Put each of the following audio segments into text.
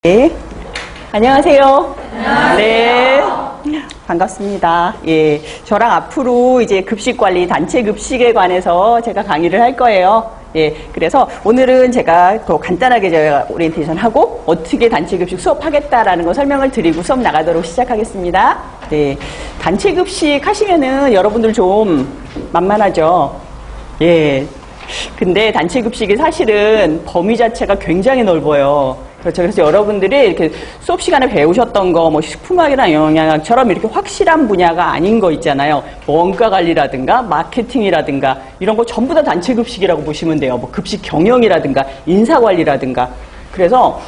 네. 안녕하세요. 네. 반갑습니다. 예. 저랑 앞으로 이제 급식 관리, 단체 급식에 관해서 제가 강의를 할 거예요. 예. 그래서 오늘은 제가 더 간단하게 제가 오리엔테이션 하고 어떻게 단체 급식 수업하겠다라는 거 설명을 드리고 수업 나가도록 시작하겠습니다. 네. 단체 급식 하시면은 여러분들 좀 만만하죠? 예. 근데 단체 급식이 사실은 범위 자체가 굉장히 넓어요. 그렇죠. 그래서 여러분들이 이렇게 수업 시간에 배우셨던 거, 뭐 식품학이나 영양학처럼 이렇게 확실한 분야가 아닌 거 있잖아요. 원가 관리라든가 마케팅이라든가 이런 거 전부 다 단체 급식이라고 보시면 돼요. 뭐 급식 경영이라든가 인사 관리라든가. 그래서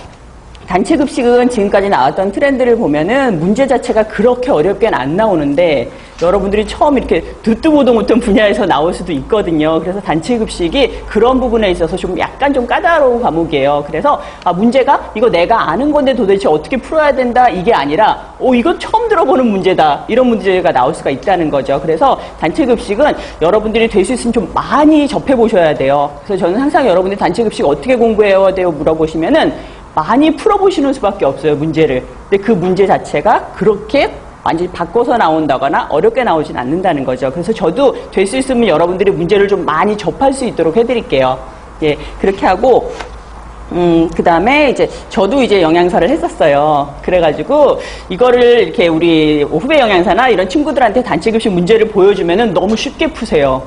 단체 급식은 지금까지 나왔던 트렌드를 보면은 문제 자체가 그렇게 어렵게는 안 나오는데 여러분들이 처음 이렇게 듣도 보도 못한 분야에서 나올 수도 있거든요. 그래서 단체 급식이 그런 부분에 있어서 좀 약간 좀 까다로운 과목이에요. 그래서 문제가 이거 내가 아는 건데 도대체 어떻게 풀어야 된다 이게 아니라 이거 처음 들어보는 문제다 이런 문제가 나올 수가 있다는 거죠. 그래서 단체 급식은 여러분들이 될 수 있으면 좀 많이 접해 보셔야 돼요. 그래서 저는 항상 여러분들이 단체 급식 어떻게 공부해야 돼요 물어보시면은 많이 풀어보시는 수밖에 없어요, 문제를. 근데 그 문제 자체가 그렇게 완전히 바꿔서 나온다거나 어렵게 나오진 않는다는 거죠. 그래서 저도 될 수 있으면 여러분들이 문제를 좀 많이 접할 수 있도록 해드릴게요. 예, 그렇게 하고, 그 다음에 이제 저도 이제 영양사를 했었어요. 그래가지고 이거를 이렇게 우리 후배 영양사나 이런 친구들한테 단체 급식 문제를 보여주면은 너무 쉽게 푸세요.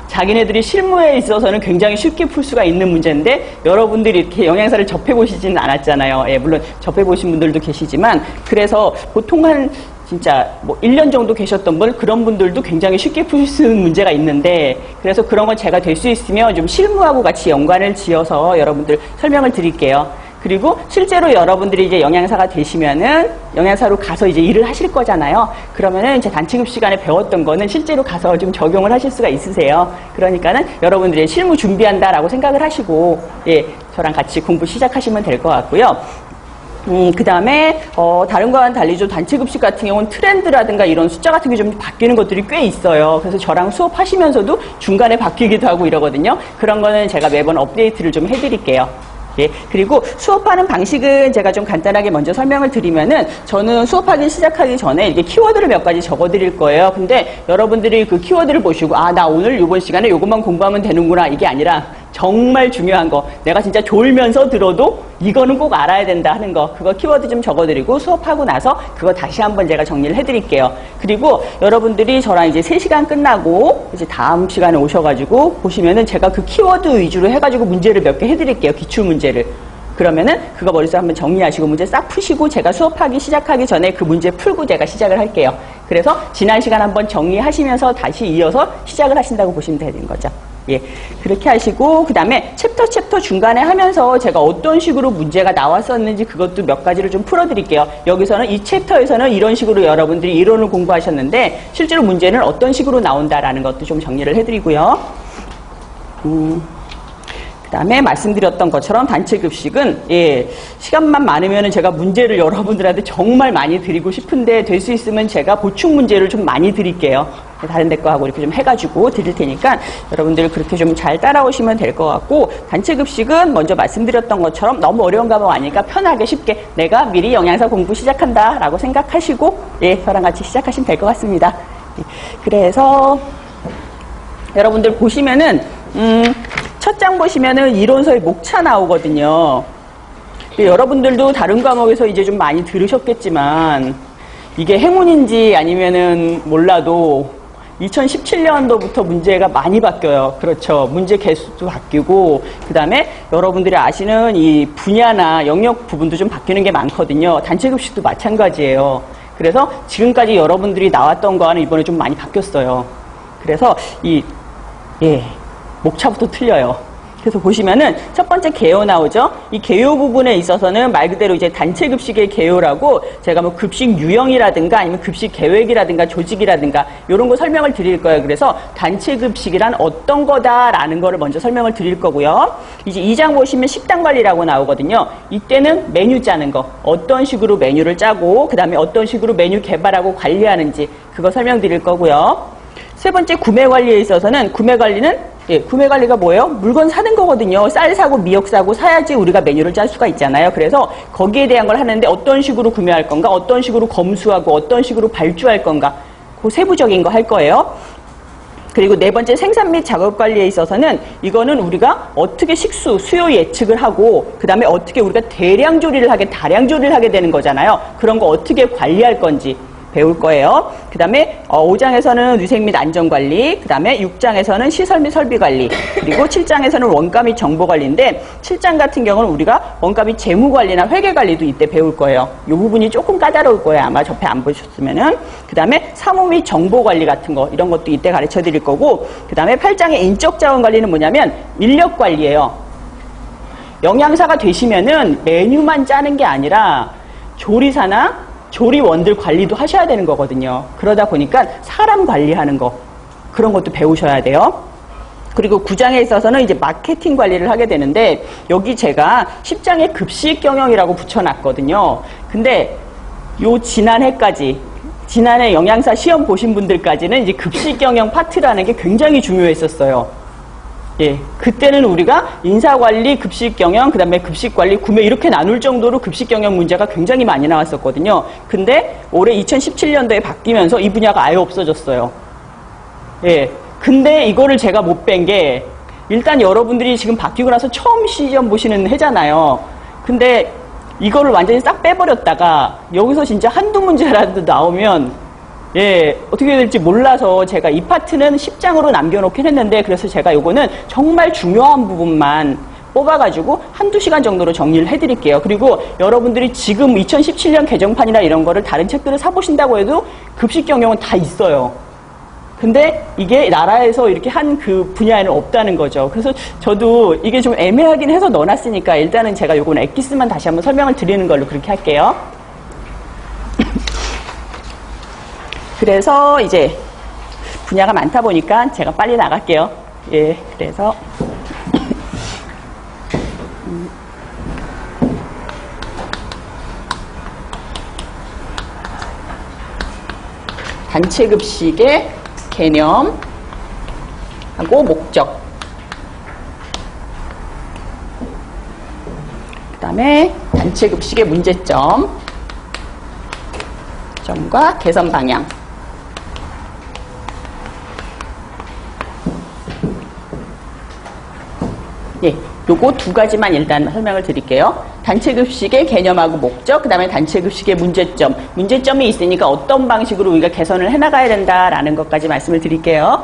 자기네들이 실무에 있어서는 굉장히 쉽게 풀 수가 있는 문제인데 여러분들이 이렇게 영양사를 접해보시지는 않았잖아요. 예, 물론 접해보신 분들도 계시지만 그래서 보통 한 진짜 뭐 1년 정도 계셨던 분 그런 분들도 굉장히 쉽게 풀 수 있는 문제가 있는데 그래서 그런 건 제가 될 수 있으면 좀 실무하고 같이 연관을 지어서 여러분들 설명을 드릴게요. 그리고 실제로 여러분들이 이제 영양사가 되시면은 영양사로 가서 이제 일을 하실 거잖아요. 그러면은 이제 단체급 시간에 배웠던 거는 실제로 가서 좀 적용을 하실 수가 있으세요. 그러니까는 여러분들이 실무 준비한다라고 생각을 하시고, 예, 저랑 같이 공부 시작하시면 될 것 같고요. 그 다음에, 다른 거와는 달리 좀 단체급식 같은 경우는 트렌드라든가 이런 숫자 같은 게 좀 바뀌는 것들이 꽤 있어요. 그래서 저랑 수업하시면서도 중간에 바뀌기도 하고 이러거든요. 그런 거는 제가 매번 업데이트를 좀 해드릴게요. 예, 그리고 수업하는 방식은 제가 좀 간단하게 먼저 설명을 드리면은 저는 수업하기 시작하기 전에 이렇게 키워드를 몇 가지 적어 드릴 거예요. 근데 여러분들이 그 키워드를 보시고 나 오늘 이번 시간에 이것만 공부하면 되는구나 이게 아니라 정말 중요한 거 내가 진짜 졸면서 들어도 이거는 꼭 알아야 된다 하는 거 그거 키워드 좀 적어드리고 수업하고 나서 그거 다시 한번 제가 정리를 해드릴게요. 그리고 여러분들이 저랑 이제 3시간 끝나고 이제 다음 시간에 오셔가지고 보시면은 제가 그 키워드 위주로 해가지고 문제를 몇 개 해드릴게요. 기출문제를. 그러면은 그거 머릿속에 한번 정리하시고 문제 싹 푸시고 제가 수업하기 시작하기 전에 그 문제 풀고 제가 시작을 할게요. 그래서 지난 시간 한번 정리하시면서 다시 이어서 시작을 하신다고 보시면 되는 거죠. 예, 그렇게 하시고 그 다음에 챕터 중간에 하면서 제가 어떤 식으로 문제가 나왔었는지 그것도 몇 가지를 좀 풀어드릴게요. 여기서는 이 챕터에서는 이런 식으로 여러분들이 이론을 공부하셨는데 실제로 문제는 어떤 식으로 나온다라는 것도 좀 정리를 해드리고요. 그 다음에 말씀드렸던 것처럼 단체 급식은 시간만 많으면 제가 문제를 여러분들한테 정말 많이 드리고 싶은데 될 수 있으면 제가 보충 문제를 좀 많이 드릴게요. 다른 데 거하고 이렇게 좀 해가지고 드릴 테니까 여러분들 그렇게 좀 잘 따라오시면 될 것 같고 단체 급식은 먼저 말씀드렸던 것처럼 너무 어려운 과목 아니니까 편하게 쉽게 내가 미리 영양사 공부 시작한다 라고 생각하시고 저랑 같이 시작하시면 될 것 같습니다. 그래서 여러분들 보시면은 첫 장 보시면은 이론서의 목차 나오거든요. 여러분들도 다른 과목에서 이제 좀 많이 들으셨겠지만 이게 행운인지 아니면은 몰라도 2017년도부터 문제가 많이 바뀌어요. 그렇죠. 문제 개수도 바뀌고 그 다음에 여러분들이 아시는 이 분야나 영역 부분도 좀 바뀌는 게 많거든요. 단체급식도 마찬가지예요. 그래서 지금까지 여러분들이 나왔던 거와는 이번에 좀 많이 바뀌었어요. 그래서 목차부터 틀려요. 그래서 보시면은 첫 번째 개요 나오죠. 이 개요 부분에 있어서는 말 그대로 이제 단체 급식의 개요라고 제가 뭐 급식 유형이라든가 아니면 급식 계획이라든가 조직이라든가 이런 거 설명을 드릴 거예요. 그래서 단체 급식이란 어떤 거다라는 거를 먼저 설명을 드릴 거고요. 이제 2장 보시면 식단 관리라고 나오거든요. 이때는 메뉴 짜는 거, 어떤 식으로 메뉴를 짜고 그 다음에 어떤 식으로 메뉴 개발하고 관리하는지 그거 설명드릴 거고요. 세 번째 구매 관리에 있어서는 구매 관리는 예, 구매 관리가 뭐예요? 물건 사는 거거든요. 쌀 사고 미역 사고 사야지 우리가 메뉴를 짤 수가 있잖아요. 그래서 거기에 대한 걸 하는데 어떤 식으로 구매할 건가, 어떤 식으로 검수하고 어떤 식으로 발주할 건가, 그 세부적인 거 할 거예요. 그리고 네 번째 생산 및 작업 관리에 있어서는 이거는 우리가 어떻게 식수, 수요 예측을 하고 그 다음에 어떻게 우리가 대량 조리를 하게, 다량 조리를 하게 되는 거잖아요. 그런 거 어떻게 관리할 건지 배울 거예요. 그 다음에 5장에서는 위생 및 안전관리, 그 다음에 6장에서는 시설 및 설비관리, 그리고 7장에서는 원가 및 정보관리인데 7장 같은 경우는 우리가 원가 및 재무관리나 회계관리도 이때 배울 거예요. 이 부분이 조금 까다로울 거예요. 아마 접해 안 보셨으면은. 그 다음에 사무 및 정보관리 같은 거 이런 것도 이때 가르쳐 드릴 거고, 그 다음에 8장의 인적자원관리는 뭐냐면 인력관리예요. 영양사가 되시면은 메뉴만 짜는 게 아니라 조리사나 조리원들 관리도 하셔야 되는 거거든요. 그러다 보니까 사람 관리하는 거, 그런 것도 배우셔야 돼요. 그리고 9장에 있어서는 이제 마케팅 관리를 하게 되는데, 여기 제가 10장에 급식 경영이라고 붙여놨거든요. 근데 요 지난해 영양사 시험 보신 분들까지는 이제 급식 경영 파트라는 게 굉장히 중요했었어요. 예, 그때는 우리가 인사관리, 급식경영, 그 다음에 급식관리, 구매 이렇게 나눌 정도로 급식경영 문제가 굉장히 많이 나왔었거든요. 근데 올해 2017년도에 바뀌면서 이 분야가 아예 없어졌어요. 예, 근데 이거를 제가 못 뺀 게, 일단 여러분들이 지금 바뀌고 나서 처음 시험 보시는 해잖아요. 근데 이거를 완전히 싹 빼버렸다가 여기서 진짜 한두 문제라도 나오면 예, 어떻게 될지 몰라서 제가 이 파트는 10장으로 남겨놓긴 했는데, 그래서 제가 요거는 정말 중요한 부분만 뽑아가지고 한두 시간 정도로 정리를 해드릴게요. 그리고 여러분들이 지금 2017년 개정판이나 이런 거를 다른 책들을 사보신다고 해도 급식 경영은 다 있어요. 근데 이게 나라에서 이렇게 한 그 분야에는 없다는 거죠. 그래서 저도 이게 좀 애매하긴 해서 넣어놨으니까 일단은 제가 요거는 엑기스만 다시 한번 설명을 드리는 걸로 그렇게 할게요. 그래서 이제 분야가 많다 보니까 제가 빨리 나갈게요. 예, 그래서 단체급식의 개념하고 목적, 그 다음에 단체급식의 문제점, 점과 개선 방향. 예, 요거 두 가지만 일단 설명을 드릴게요. 단체급식의 개념하고 목적, 그 다음에 단체급식의 문제점. 문제점이 있으니까 어떤 방식으로 우리가 개선을 해나가야 된다라는 것까지 말씀을 드릴게요.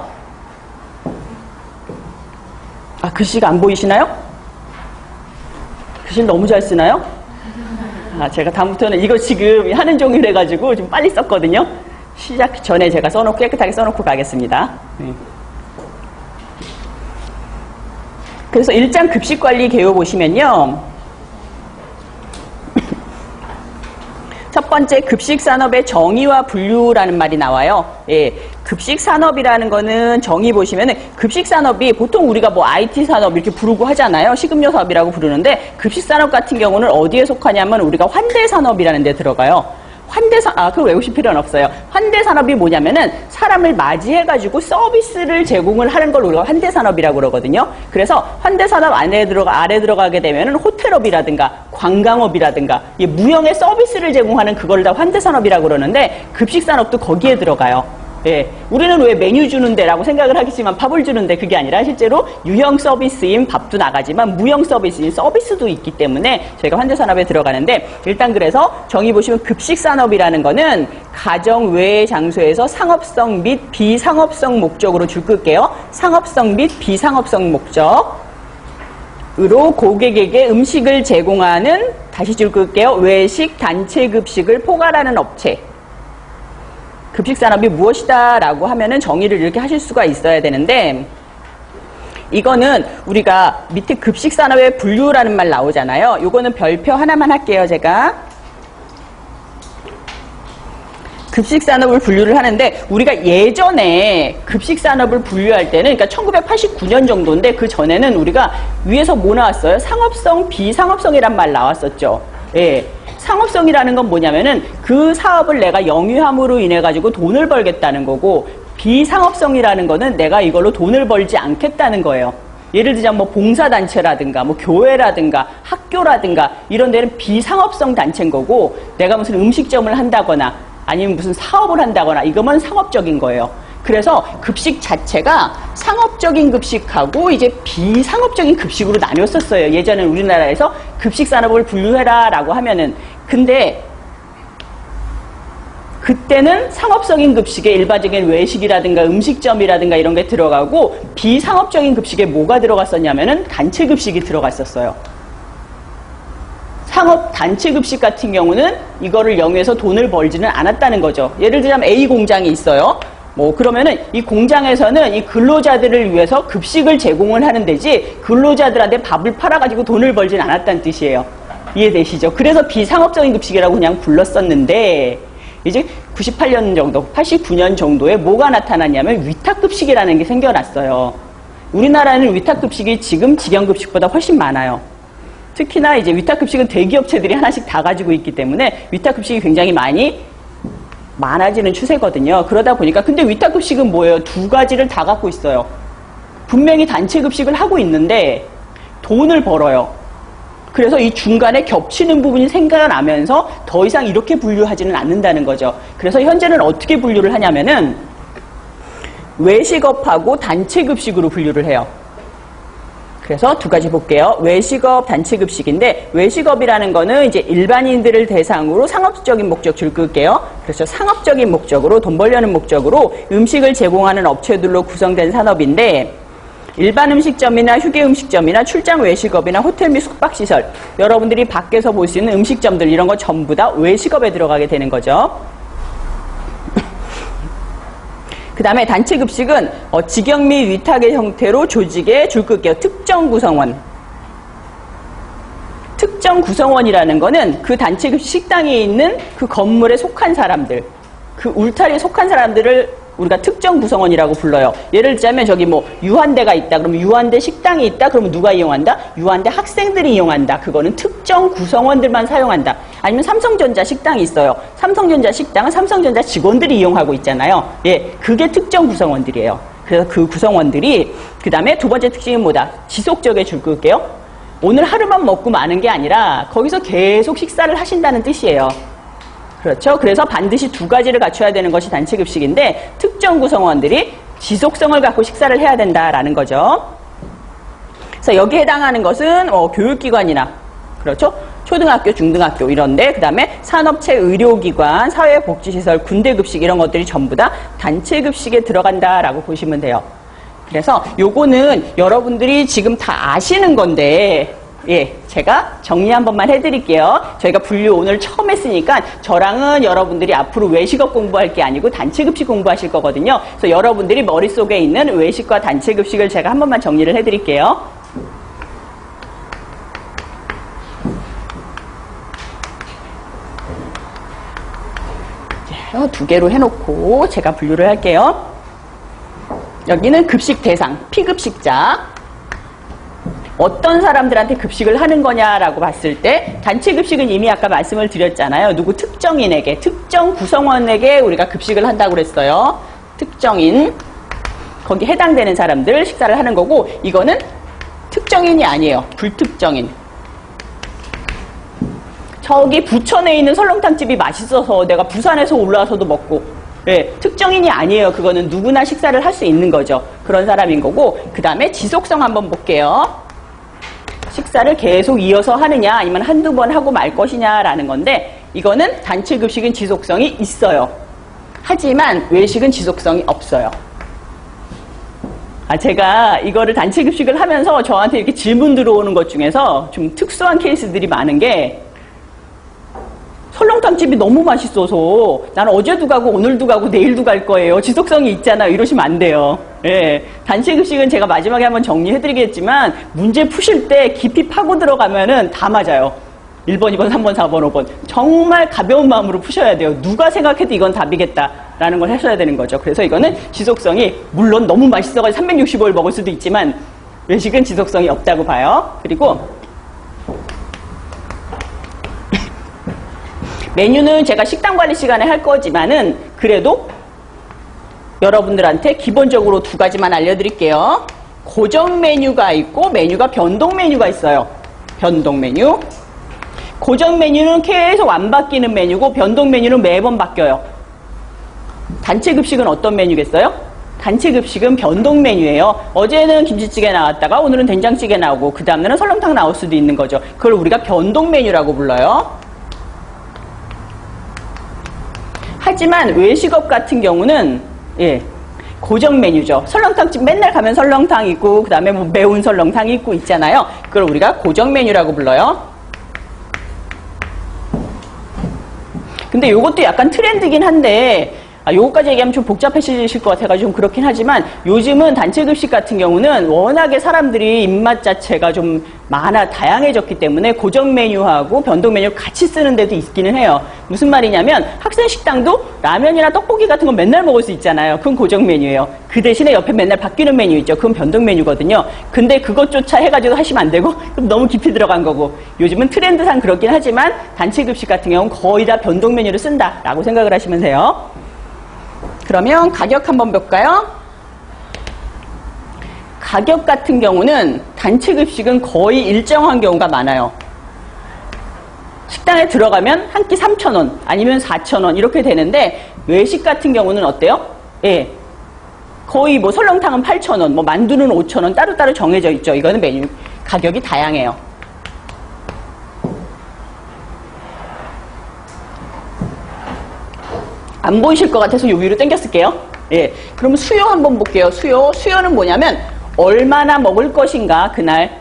아, 글씨가 안 보이시나요? 글씨를 너무 잘 쓰나요? 아, 제가 다음부터는 이거 지금 하는 종이를 해가지고 좀 빨리 썼거든요. 시작 전에 제가 써놓고 깨끗하게 써놓고 가겠습니다. 네. 그래서 1장 급식관리 개요 보시면요. 첫 번째 급식산업의 정의와 분류라는 말이 나와요. 예, 급식산업이라는 거는 정의 보시면은 급식산업이 보통 우리가 뭐 IT산업 이렇게 부르고 하잖아요. 식음료 사업이라고 부르는데 급식산업 같은 경우는 어디에 속하냐면 우리가 환대산업이라는 데 들어가요. 그걸 외우실 필요는 없어요. 환대산업이 뭐냐면은 사람을 맞이해가지고 서비스를 제공을 하는 걸 우리가 환대산업이라고 그러거든요. 그래서 환대산업 아래 들어가게 되면은 호텔업이라든가 관광업이라든가 무형의 서비스를 제공하는 그걸 다 환대산업이라고 그러는데 급식산업도 거기에 들어가요. 예, 우리는 왜 메뉴 주는데 라고 생각을 하겠지만 밥을 주는데 그게 아니라 실제로 유형 서비스인 밥도 나가지만 무형 서비스인 서비스도 있기 때문에 저희가 환대산업에 들어가는데, 일단 그래서 정의 보시면 급식산업이라는 거는 가정 외의 장소에서 상업성 및 비상업성 목적으로 줄 끌게요. 상업성 및 비상업성 목적으로 고객에게 음식을 제공하는, 다시 줄 끌게요. 외식 단체 급식을 포괄하는 업체. 급식산업이 무엇이다 라고 하면은 정의를 이렇게 하실 수가 있어야 되는데, 이거는 우리가 밑에 급식산업의 분류라는 말 나오잖아요. 요거는 별표 하나만 할게요, 제가. 급식산업을 분류를 하는데, 우리가 예전에 급식산업을 분류할 때는, 그러니까 1989년 정도인데, 그 전에는 우리가 위에서 뭐 나왔어요? 상업성, 비상업성이란 말 나왔었죠. 예. 상업성이라는 건 뭐냐면은 그 사업을 내가 영위함으로 인해 가지고 돈을 벌겠다는 거고, 비상업성이라는 거는 내가 이걸로 돈을 벌지 않겠다는 거예요. 예를 들자면 뭐 봉사단체라든가 뭐 교회라든가 학교라든가 이런 데는 비상업성 단체인 거고, 내가 무슨 음식점을 한다거나 아니면 무슨 사업을 한다거나 이거면 상업적인 거예요. 그래서 급식 자체가 상업적인 급식하고 이제 비상업적인 급식으로 나뉘었었어요. 예전에 우리나라에서 급식 산업을 분류해라 라고 하면은. 근데 그때는 상업적인 급식에 일반적인 외식이라든가 음식점이라든가 이런 게 들어가고, 비상업적인 급식에 뭐가 들어갔었냐면은 단체 급식이 들어갔었어요. 상업 단체 급식 같은 경우는 이거를 이용해서 돈을 벌지는 않았다는 거죠. 예를 들자면 A 공장이 있어요. 뭐 그러면은 이 공장에서는 이 근로자들을 위해서 급식을 제공을 하는 데지 근로자들한테 밥을 팔아가지고 돈을 벌진 않았다는 뜻이에요. 이해되시죠? 그래서 비상업적인 급식이라고 그냥 불렀었는데, 이제 98년 정도, 89년 정도에 뭐가 나타났냐면 위탁급식이라는 게 생겨났어요. 우리나라는 위탁급식이 지금 직영급식보다 훨씬 많아요. 특히나 이제 위탁급식은 대기업체들이 하나씩 다 가지고 있기 때문에 위탁급식이 굉장히 많아지는 추세거든요. 그러다 보니까, 근데 위탁급식은 뭐예요? 두 가지를 다 갖고 있어요. 분명히 단체급식을 하고 있는데 돈을 벌어요. 그래서 이 중간에 겹치는 부분이 생겨나면서 더 이상 이렇게 분류하지는 않는다는 거죠. 그래서 현재는 어떻게 분류를 하냐면은 외식업하고 단체급식으로 분류를 해요. 그래서 두 가지 볼게요. 외식업, 단체급식인데, 외식업이라는 거는 이제 일반인들을 대상으로 상업적인 목적 줄 끌게요. 그래서 상업적인 목적으로, 돈 벌려는 목적으로 음식을 제공하는 업체들로 구성된 산업인데, 일반 음식점이나 휴게 음식점이나 출장 외식업이나 호텔 및 숙박시설, 여러분들이 밖에서 볼 수 있는 음식점들 이런 거 전부 다 외식업에 들어가게 되는 거죠. 그 다음에 단체급식은 직영 및 위탁의 형태로 조직에 줄 끌게요. 특정 구성원. 특정 구성원이라는 거는 그 단체급식 식당에 있는 그 건물에 속한 사람들, 그 울타리에 속한 사람들을 우리가 특정 구성원이라고 불러요. 예를 들자면 저기 뭐 유한대가 있다. 그러면 유한대 식당이 있다. 그러면 누가 이용한다? 유한대 학생들이 이용한다. 그거는 특정 구성원들만 사용한다. 아니면 삼성전자 식당이 있어요. 삼성전자 식당은 삼성전자 직원들이 이용하고 있잖아요. 예, 그게 특정 구성원들이에요. 그래서 그 구성원들이, 그 다음에 두 번째 특징은 뭐다? 지속적에 줄 끌게요. 오늘 하루만 먹고 마는 게 아니라 거기서 계속 식사를 하신다는 뜻이에요. 그렇죠? 그래서 반드시 두 가지를 갖춰야 되는 것이 단체급식인데, 특정 구성원들이 지속성을 갖고 식사를 해야 된다라는 거죠. 그래서 여기에 해당하는 것은 교육기관이나, 그렇죠? 초등학교, 중등학교 이런데, 그 다음에 산업체, 의료기관, 사회복지시설, 군대급식 이런 것들이 전부 다 단체급식에 들어간다라고 보시면 돼요. 그래서 요거는 여러분들이 지금 다 아시는 건데, 예, 제가 정리 한 번만 해드릴게요. 저희가 분류 오늘 처음 했으니까 저랑은 여러분들이 앞으로 외식업 공부할 게 아니고 단체급식 공부하실 거거든요. 그래서 여러분들이 머릿속에 있는 외식과 단체급식을 제가 한 번만 정리를 해드릴게요. 두 개로 해놓고 제가 분류를 할게요. 여기는 급식 대상, 피급식자. 어떤 사람들한테 급식을 하는 거냐라고 봤을 때, 단체급식은 이미 아까 말씀을 드렸잖아요. 누구 특정인에게, 특정 구성원에게 우리가 급식을 한다고 그랬어요. 특정인, 거기 해당되는 사람들 식사를 하는 거고, 이거는 특정인이 아니에요. 불특정인. 저기 부천에 있는 설렁탕집이 맛있어서 내가 부산에서 올라와서도 먹고, 예, 특정인이 아니에요. 그거는 누구나 식사를 할 수 있는 거죠. 그런 사람인 거고, 그 다음에 지속성 한번 볼게요. 식사를 계속 이어서 하느냐 아니면 한두 번 하고 말 것이냐라는 건데, 이거는 단체급식은 지속성이 있어요. 하지만 외식은 지속성이 없어요. 제가 이거를 단체급식을 하면서 저한테 이렇게 질문 들어오는 것 중에서 좀 특수한 케이스들이 많은 게, 설렁탕집이 너무 맛있어서 나는 어제도 가고 오늘도 가고 내일도 갈 거예요. 지속성이 있잖아요. 이러시면 안 돼요. 예, 단체급식은 제가 마지막에 한번 정리해드리겠지만, 문제 푸실 때 깊이 파고 들어가면은 다 맞아요. 1번, 2번, 3번, 4번, 5번. 정말 가벼운 마음으로 푸셔야 돼요. 누가 생각해도 이건 답이겠다라는 걸 하셔야 되는 거죠. 그래서 이거는 지속성이, 물론 너무 맛있어가지고 365일 먹을 수도 있지만 외식은 지속성이 없다고 봐요. 그리고 메뉴는 제가 식단 관리 시간에 할 거지만은, 그래도 여러분들한테 기본적으로 두 가지만 알려드릴게요. 고정 메뉴가 있고 메뉴가 변동 메뉴가 있어요. 변동 메뉴. 고정 메뉴는 계속 안 바뀌는 메뉴고 변동 메뉴는 매번 바뀌어요. 단체 급식은 어떤 메뉴겠어요? 단체 급식은 변동 메뉴예요. 어제는 김치찌개 나왔다가 오늘은 된장찌개 나오고 그 다음날은 설렁탕 나올 수도 있는 거죠. 그걸 우리가 변동 메뉴라고 불러요. 하지만 외식업 같은 경우는 고정 메뉴죠. 설렁탕집 맨날 가면 설렁탕 있고 그 다음에 뭐 매운 설렁탕 있고 있잖아요. 그걸 우리가 고정 메뉴라고 불러요. 근데 요것도 약간 트렌드긴 한데 요거까지 얘기하면 좀 복잡해지실 것 같아가지고 좀 그렇긴 하지만 요즘은 단체 급식 같은 경우는 워낙에 사람들이 입맛 자체가 좀 다양해졌기 때문에 고정 메뉴하고 변동 메뉴 같이 쓰는 데도 있기는 해요. 무슨 말이냐면 학생 식당도 라면이나 떡볶이 같은 거 맨날 먹을 수 있잖아요. 그건 고정 메뉴예요. 그 대신에 옆에 맨날 바뀌는 메뉴 있죠. 그건 변동 메뉴거든요. 근데 그것조차 해가지고 하시면 안 되고 그럼 너무 깊이 들어간 거고 요즘은 트렌드상 그렇긴 하지만 단체 급식 같은 경우는 거의 다 변동 메뉴를 쓴다라고 생각을 하시면 돼요. 그러면 가격 한번 볼까요? 가격 같은 경우는 단체 급식은 거의 일정한 경우가 많아요. 식당에 들어가면 한 끼 3,000원 아니면 4,000원 이렇게 되는데 외식 같은 경우는 어때요? 거의 뭐 설렁탕은 8,000원, 뭐 만두는 5,000원 따로따로 정해져 있죠. 이거는 메뉴 가격이 다양해요. 안 보이실 것 같아서 요 위로 당겼을게요. 그럼 수요 한번 볼게요. 수요는 뭐냐면 얼마나 먹을 것인가 그날.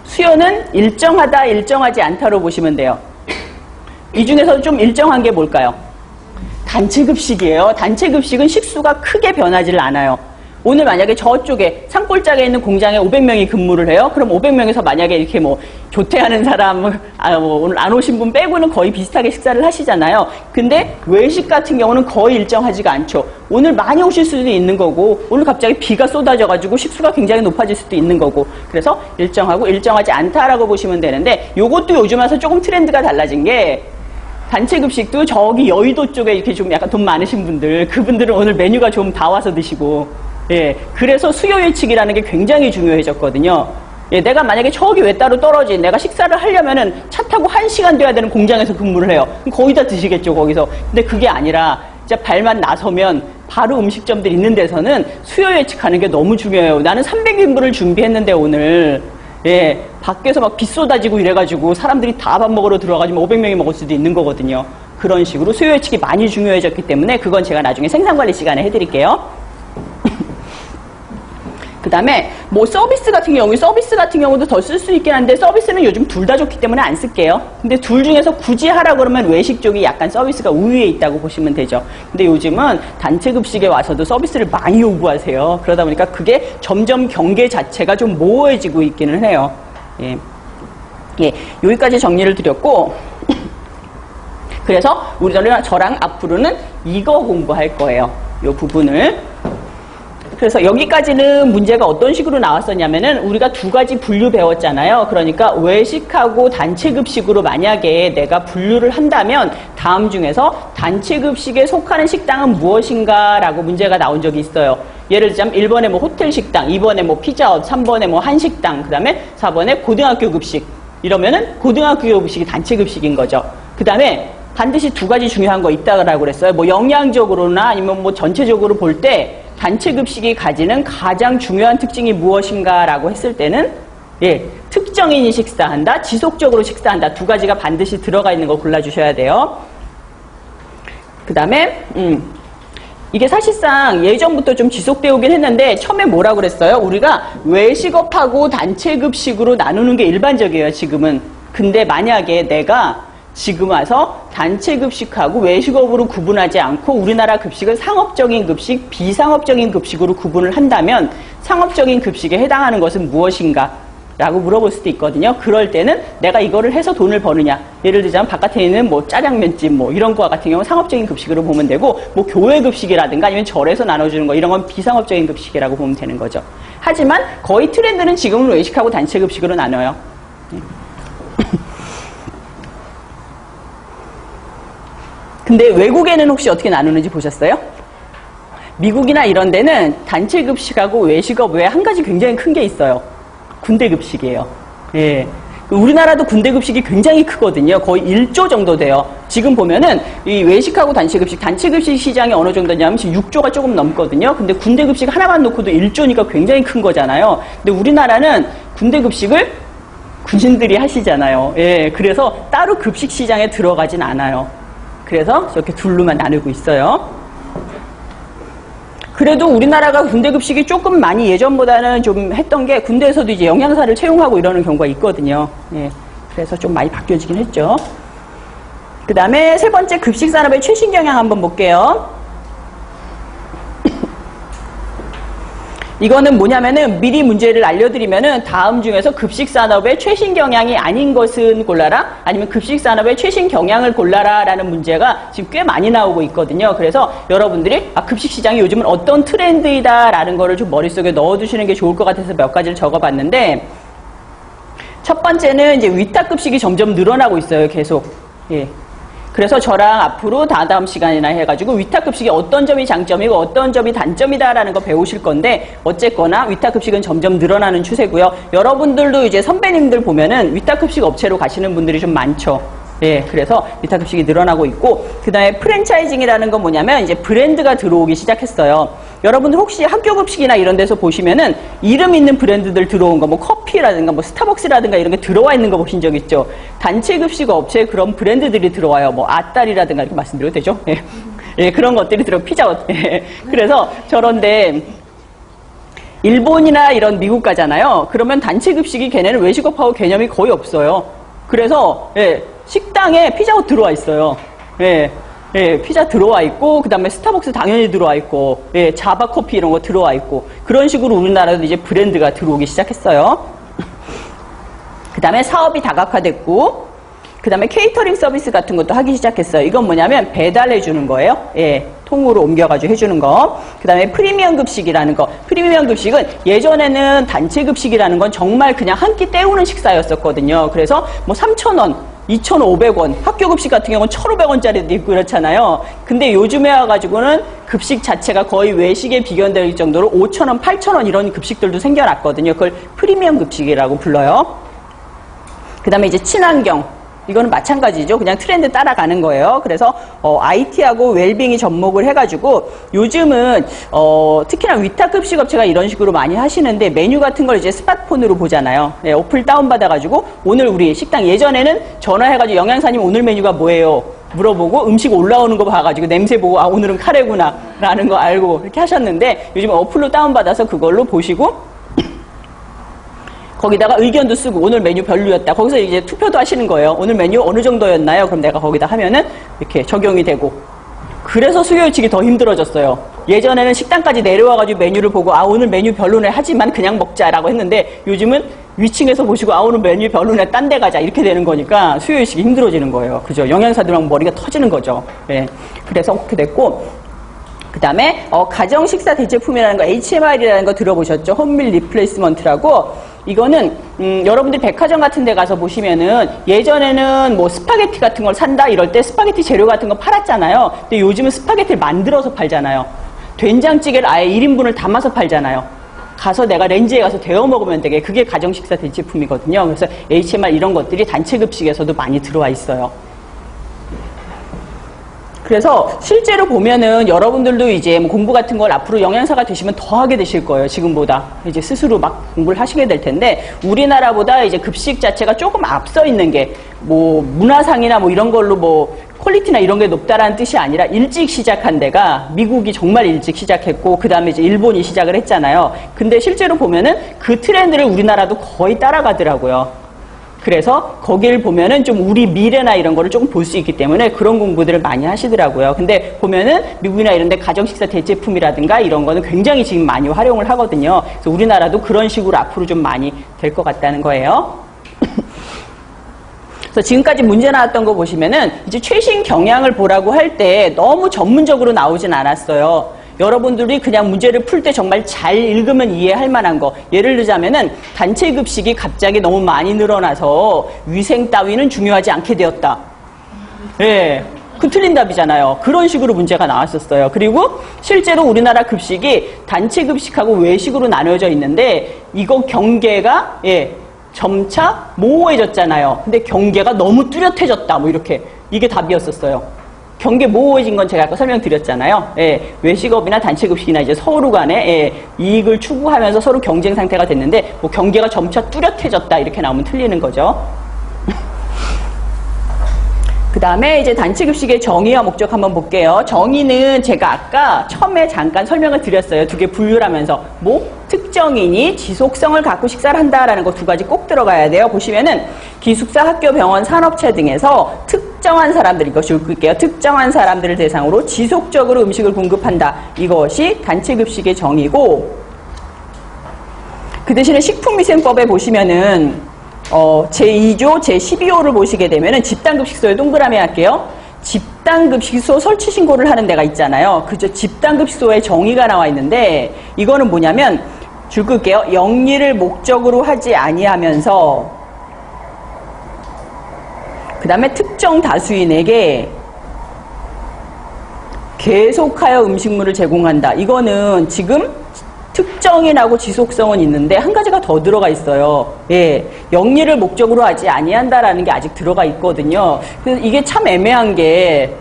수요는 일정하다 일정하지 않다로 보시면 돼요. 이 중에서 좀 일정한 게 뭘까요? 단체 급식이에요. 단체 급식은 식수가 크게 변하지를 않아요. 오늘 만약에 저쪽에 산골짜기에 있는 공장에 500명이 근무를 해요. 그럼 500명에서 만약에 이렇게 뭐 조퇴하는 사람, 오늘 안 오신 분 빼고는 거의 비슷하게 식사를 하시잖아요. 근데 외식 같은 경우는 거의 일정하지가 않죠. 오늘 많이 오실 수도 있는 거고 오늘 갑자기 비가 쏟아져가지고 식수가 굉장히 높아질 수도 있는 거고 그래서 일정하고 일정하지 않다라고 보시면 되는데 요것도 요즘 와서 조금 트렌드가 달라진 게 단체 급식도 저기 여의도 쪽에 이렇게 좀 약간 돈 많으신 분들 그분들은 오늘 메뉴가 좀 다 와서 드시고 그래서 수요 예측이라는 게 굉장히 중요해졌거든요. 내가 만약에 저기 외따로 떨어진 내가 식사를 하려면은 차 타고 1시간 돼야 되는 공장에서 근무를 해요. 그럼 거의 다 드시겠죠, 거기서. 근데 그게 아니라 진짜 발만 나서면 바로 음식점들 있는 데서는 수요 예측하는 게 너무 중요해요. 나는 300인분을 준비했는데 오늘 밖에서 막 비 쏟아지고 이래가지고 사람들이 다 밥 먹으러 들어가지고 500명이 먹을 수도 있는 거거든요. 그런 식으로 수요 예측이 많이 중요해졌기 때문에 그건 제가 나중에 생산관리 시간에 해드릴게요. 그 다음에 뭐 서비스 같은 경우도 더 쓸 수 있긴 한데 서비스는 요즘 둘 다 좋기 때문에 안 쓸게요. 근데 둘 중에서 굳이 하라 그러면 외식 쪽이 약간 서비스가 우위에 있다고 보시면 되죠. 근데 요즘은 단체 급식에 와서도 서비스를 많이 요구하세요. 그러다 보니까 그게 점점 경계 자체가 좀 모호해지고 있기는 해요. 여기까지 정리를 드렸고 그래서 저랑 앞으로는 이거 공부할 거예요. 이 부분을. 그래서 여기까지는 문제가 어떤 식으로 나왔었냐면은 우리가 두 가지 분류 배웠잖아요. 그러니까 외식하고 단체 급식으로 만약에 내가 분류를 한다면 다음 중에서 단체 급식에 속하는 식당은 무엇인가 라고 문제가 나온 적이 있어요. 예를 들자면 1번에 뭐 호텔 식당, 2번에 뭐 피자헛, 3번에 뭐 한식당, 그 다음에 4번에 고등학교 급식. 이러면은 고등학교 급식이 단체 급식인 거죠. 그 다음에 반드시 두 가지 중요한 거 있다고 그랬어요. 뭐 영양적으로나 아니면 뭐 전체적으로 볼 때 단체 급식이 가지는 가장 중요한 특징이 무엇인가 라고 했을 때는 특정인이 식사한다, 지속적으로 식사한다 두 가지가 반드시 들어가 있는 거 골라주셔야 돼요. 그 다음에 이게 사실상 예전부터 좀 지속되어 오긴 했는데 처음에 뭐라고 그랬어요? 우리가 외식업하고 단체 급식으로 나누는 게 일반적이에요, 지금은. 근데 만약에 내가 지금 와서 단체 급식하고 외식업으로 구분하지 않고 우리나라 급식을 상업적인 급식, 비상업적인 급식으로 구분을 한다면 상업적인 급식에 해당하는 것은 무엇인가? 라고 물어볼 수도 있거든요. 그럴 때는 내가 이거를 해서 돈을 버느냐. 예를 들자면 바깥에 있는 뭐 짜장면집 뭐 이런 거 같은 경우는 상업적인 급식으로 보면 되고 뭐 교회 급식이라든가 아니면 절에서 나눠주는 거 이런 건 비상업적인 급식이라고 보면 되는 거죠. 하지만 거의 트렌드는 지금은 외식하고 단체 급식으로 나눠요. 근데 외국에는 혹시 어떻게 나누는지 보셨어요? 미국이나 이런 데는 단체 급식하고 외식업 외에 한 가지 굉장히 큰 게 있어요. 군대 급식이에요. 예. 우리나라도 군대 급식이 굉장히 크거든요. 거의 1조 정도 돼요. 지금 보면은 이 외식하고 단체 급식 시장이 어느 정도냐면 지금 6조가 조금 넘거든요. 근데 군대 급식 하나만 놓고도 1조니까 굉장히 큰 거잖아요. 근데 우리나라는 군대 급식을 군인들이 하시잖아요. 예. 그래서 따로 급식 시장에 들어가진 않아요. 그래서 이렇게 둘로만 나누고 있어요. 그래도 우리나라가 군대 급식이 조금 많이 예전보다는 좀 했던 게 군대에서도 이제 영양사를 채용하고 이러는 경우가 있거든요. 예. 그래서 좀 많이 바뀌어지긴 했죠. 그 다음에 세 번째 급식 산업의 최신 경향 한번 볼게요. 이거는 뭐냐면은 미리 문제를 알려드리면은 다음 중에서 급식 산업의 최신 경향이 아닌 것은 골라라, 아니면 급식 산업의 최신 경향을 골라라 라는 문제가 지금 꽤 많이 나오고 있거든요. 그래서 여러분들이 급식 시장이 요즘은 어떤 트렌드이다 라는 거를 좀 머릿속에 넣어두시는 게 좋을 것 같아서 몇 가지를 적어봤는데, 첫 번째는 이제 위탁급식이 점점 늘어나고 있어요. 계속. 예. 그래서 저랑 앞으로 다음 시간이나 해가지고 위탁급식이 어떤 점이 장점이고 어떤 점이 단점이다라는 거 배우실 건데, 어쨌거나 위탁급식은 점점 늘어나는 추세고요. 여러분들도 이제 선배님들 보면은 위탁급식 업체로 가시는 분들이 좀 많죠. 예, 그래서 위탁급식이 늘어나고 있고, 그 다음에 프랜차이징이라는 건 뭐냐면 이제 브랜드가 들어오기 시작했어요. 여러분들 혹시 학교급식이나 이런 데서 보시면은 이름 있는 브랜드들 들어온 거, 뭐 커피라든가 뭐 스타벅스라든가 이런 게 들어와 있는 거 보신 적 있죠? 단체급식 업체에 그런 브랜드들이 들어와요. 뭐 아따리라든가 이렇게 말씀드려도 되죠? 예, 예, 그런 것들이 피자. 예. 그래서 저런데 일본이나 이런 미국 가잖아요. 그러면 단체급식이 걔네는 외식업하고 개념이 거의 없어요. 그래서 예, 식당에 피자헛 들어와 있어요. 예, 예, 피자 들어와 있고, 그 다음에 스타벅스 당연히 들어와 있고, 예, 자바 커피 이런 거 들어와 있고, 그런 식으로 우리나라도 이제 브랜드가 들어오기 시작했어요. 그 다음에 사업이 다각화됐고, 그 다음에 케이터링 서비스 같은 것도 하기 시작했어요. 이건 뭐냐면 배달해 주는 거예요. 예, 통으로 옮겨가지고 해주는 거. 그 다음에 프리미엄 급식이라는 거. 프리미엄 급식은 예전에는 단체 급식이라는 건 정말 그냥 한 끼 때우는 식사였었거든요. 그래서 뭐 3,000원, 2,500원, 학교 급식 같은 경우는 1,500원짜리도 있고 그렇잖아요. 근데 요즘에 와가지고는 급식 자체가 거의 외식에 비견될 정도로 5,000원, 8,000원 이런 급식들도 생겨났거든요. 그걸 프리미엄 급식이라고 불러요. 그 다음에 이제 친환경. 이거는 마찬가지죠. 그냥 트렌드 따라가는 거예요. 그래서 IT하고 웰빙이 접목을 해가지고 요즘은 특히나 위탁급식 업체가 이런 식으로 많이 하시는데 메뉴 같은 걸 이제 스마트폰으로 보잖아요. 네, 어플 다운받아가지고 오늘 우리 식당, 예전에는 전화해가지고 영양사님 오늘 메뉴가 뭐예요? 물어보고 음식 올라오는 거 봐가지고 냄새 보고 오늘은 카레구나 라는 거 알고 이렇게 하셨는데, 요즘 어플로 다운받아서 그걸로 보시고 거기다가 의견도 쓰고 오늘 메뉴 별로였다. 거기서 이제 투표도 하시는 거예요. 오늘 메뉴 어느 정도였나요? 그럼 내가 거기다 하면은 이렇게 적용이 되고. 그래서 수요 예측이 더 힘들어졌어요. 예전에는 식당까지 내려와가지고 메뉴를 보고 오늘 메뉴 별로네 하지만 그냥 먹자라고 했는데, 요즘은 위층에서 보시고 오늘 메뉴 별로네 딴 데 가자 이렇게 되는 거니까 수요 예측이 힘들어지는 거예요. 그죠? 영양사들하고 머리가 터지는 거죠. 네. 그래서 그렇게 됐고, 그 다음에 가정 식사 대체품이라는 거, HMR이라는 거 들어보셨죠? 홈밀 리플레이스먼트라고. 이거는 여러분들 백화점 같은 데 가서 보시면은 예전에는 뭐 스파게티 같은 걸 산다 이럴 때 스파게티 재료 같은 거 팔았잖아요. 근데 요즘은 스파게티를 만들어서 팔잖아요. 된장찌개를 아예 1인분을 담아서 팔잖아요. 가서 내가 렌즈에 가서 데워 먹으면 되게, 그게 가정식사 대체품이거든요. 그래서 HMR 이런 것들이 단체급식에서도 많이 들어와 있어요. 그래서 실제로 보면은 여러분들도 이제 뭐 공부 같은 걸 앞으로 영양사가 되시면 더 하게 되실 거예요. 지금보다. 이제 스스로 막 공부를 하시게 될 텐데, 우리나라보다 이제 급식 자체가 조금 앞서 있는 게 뭐 문화상이나 뭐 이런 걸로 뭐 퀄리티나 이런 게 높다라는 뜻이 아니라, 일찍 시작한 데가 미국이 정말 일찍 시작했고, 그 다음에 이제 일본이 시작을 했잖아요. 근데 실제로 보면은 그 트렌드를 우리나라도 거의 따라가더라고요. 그래서 거기를 보면은 좀 우리 미래나 이런 거를 조금 볼 수 있기 때문에 그런 공부들을 많이 하시더라고요. 근데 보면은 미국이나 이런 데 가정식사 대체품이라든가 이런 거는 굉장히 지금 많이 활용을 하거든요. 그래서 우리나라도 그런 식으로 앞으로 좀 많이 될 것 같다는 거예요. 그래서 지금까지 문제 나왔던 거 보시면은 이제 최신 경향을 보라고 할 때 너무 전문적으로 나오진 않았어요. 여러분들이 그냥 문제를 풀 때 정말 잘 읽으면 이해할 만한 거. 예를 들자면은 단체 급식이 갑자기 너무 많이 늘어나서 위생 따위는 중요하지 않게 되었다. 예. 그 틀린 답이잖아요. 그런 식으로 문제가 나왔었어요. 그리고 실제로 우리나라 급식이 단체 급식하고 외식으로 나눠져 있는데 이거 경계가 점차 모호해졌잖아요. 근데 경계가 너무 뚜렷해졌다. 뭐 이렇게 이게 답이었었어요. 경계 모호해진 건 제가 아까 설명드렸잖아요. 외식업이나 단체 급식이나 이제 서로 간에 이익을 추구하면서 서로 경쟁 상태가 됐는데 뭐 경계가 점차 뚜렷해졌다 이렇게 나오면 틀리는 거죠. 그 다음에 이제 단체 급식의 정의와 목적 한번 볼게요. 정의는 제가 아까 처음에 잠깐 설명을 드렸어요. 두 개 분류를 하면서 뭐 특정인이 지속성을 갖고 식사를 한다라는 거 두 가지 꼭 들어가야 돼요. 보시면은 기숙사, 학교, 병원, 산업체 등에서 특정한 사람들, 이것이 읽을게요. 특정한 사람들을 대상으로 지속적으로 음식을 공급한다. 이것이 단체 급식의 정의고, 그 대신에 식품위생법에 보시면은 제2조 제12호를 보시게 되면은 집단급식소에 동그라미 할게요. 집단급식소 설치 신고를 하는 데가 있잖아요. 그죠? 집단급식소의 정의가 나와 있는데 이거는 뭐냐면 줄 끌게요. 영리를 목적으로 하지 아니하면서 그 다음에 특정 다수인에게 계속하여 음식물을 제공한다. 이거는 지금 특정인하고 지속성은 있는데 한 가지가 더 들어가 있어요. 영리를 목적으로 하지 아니한다라는 게 아직 들어가 있거든요. 그래서 이게 참 애매한 게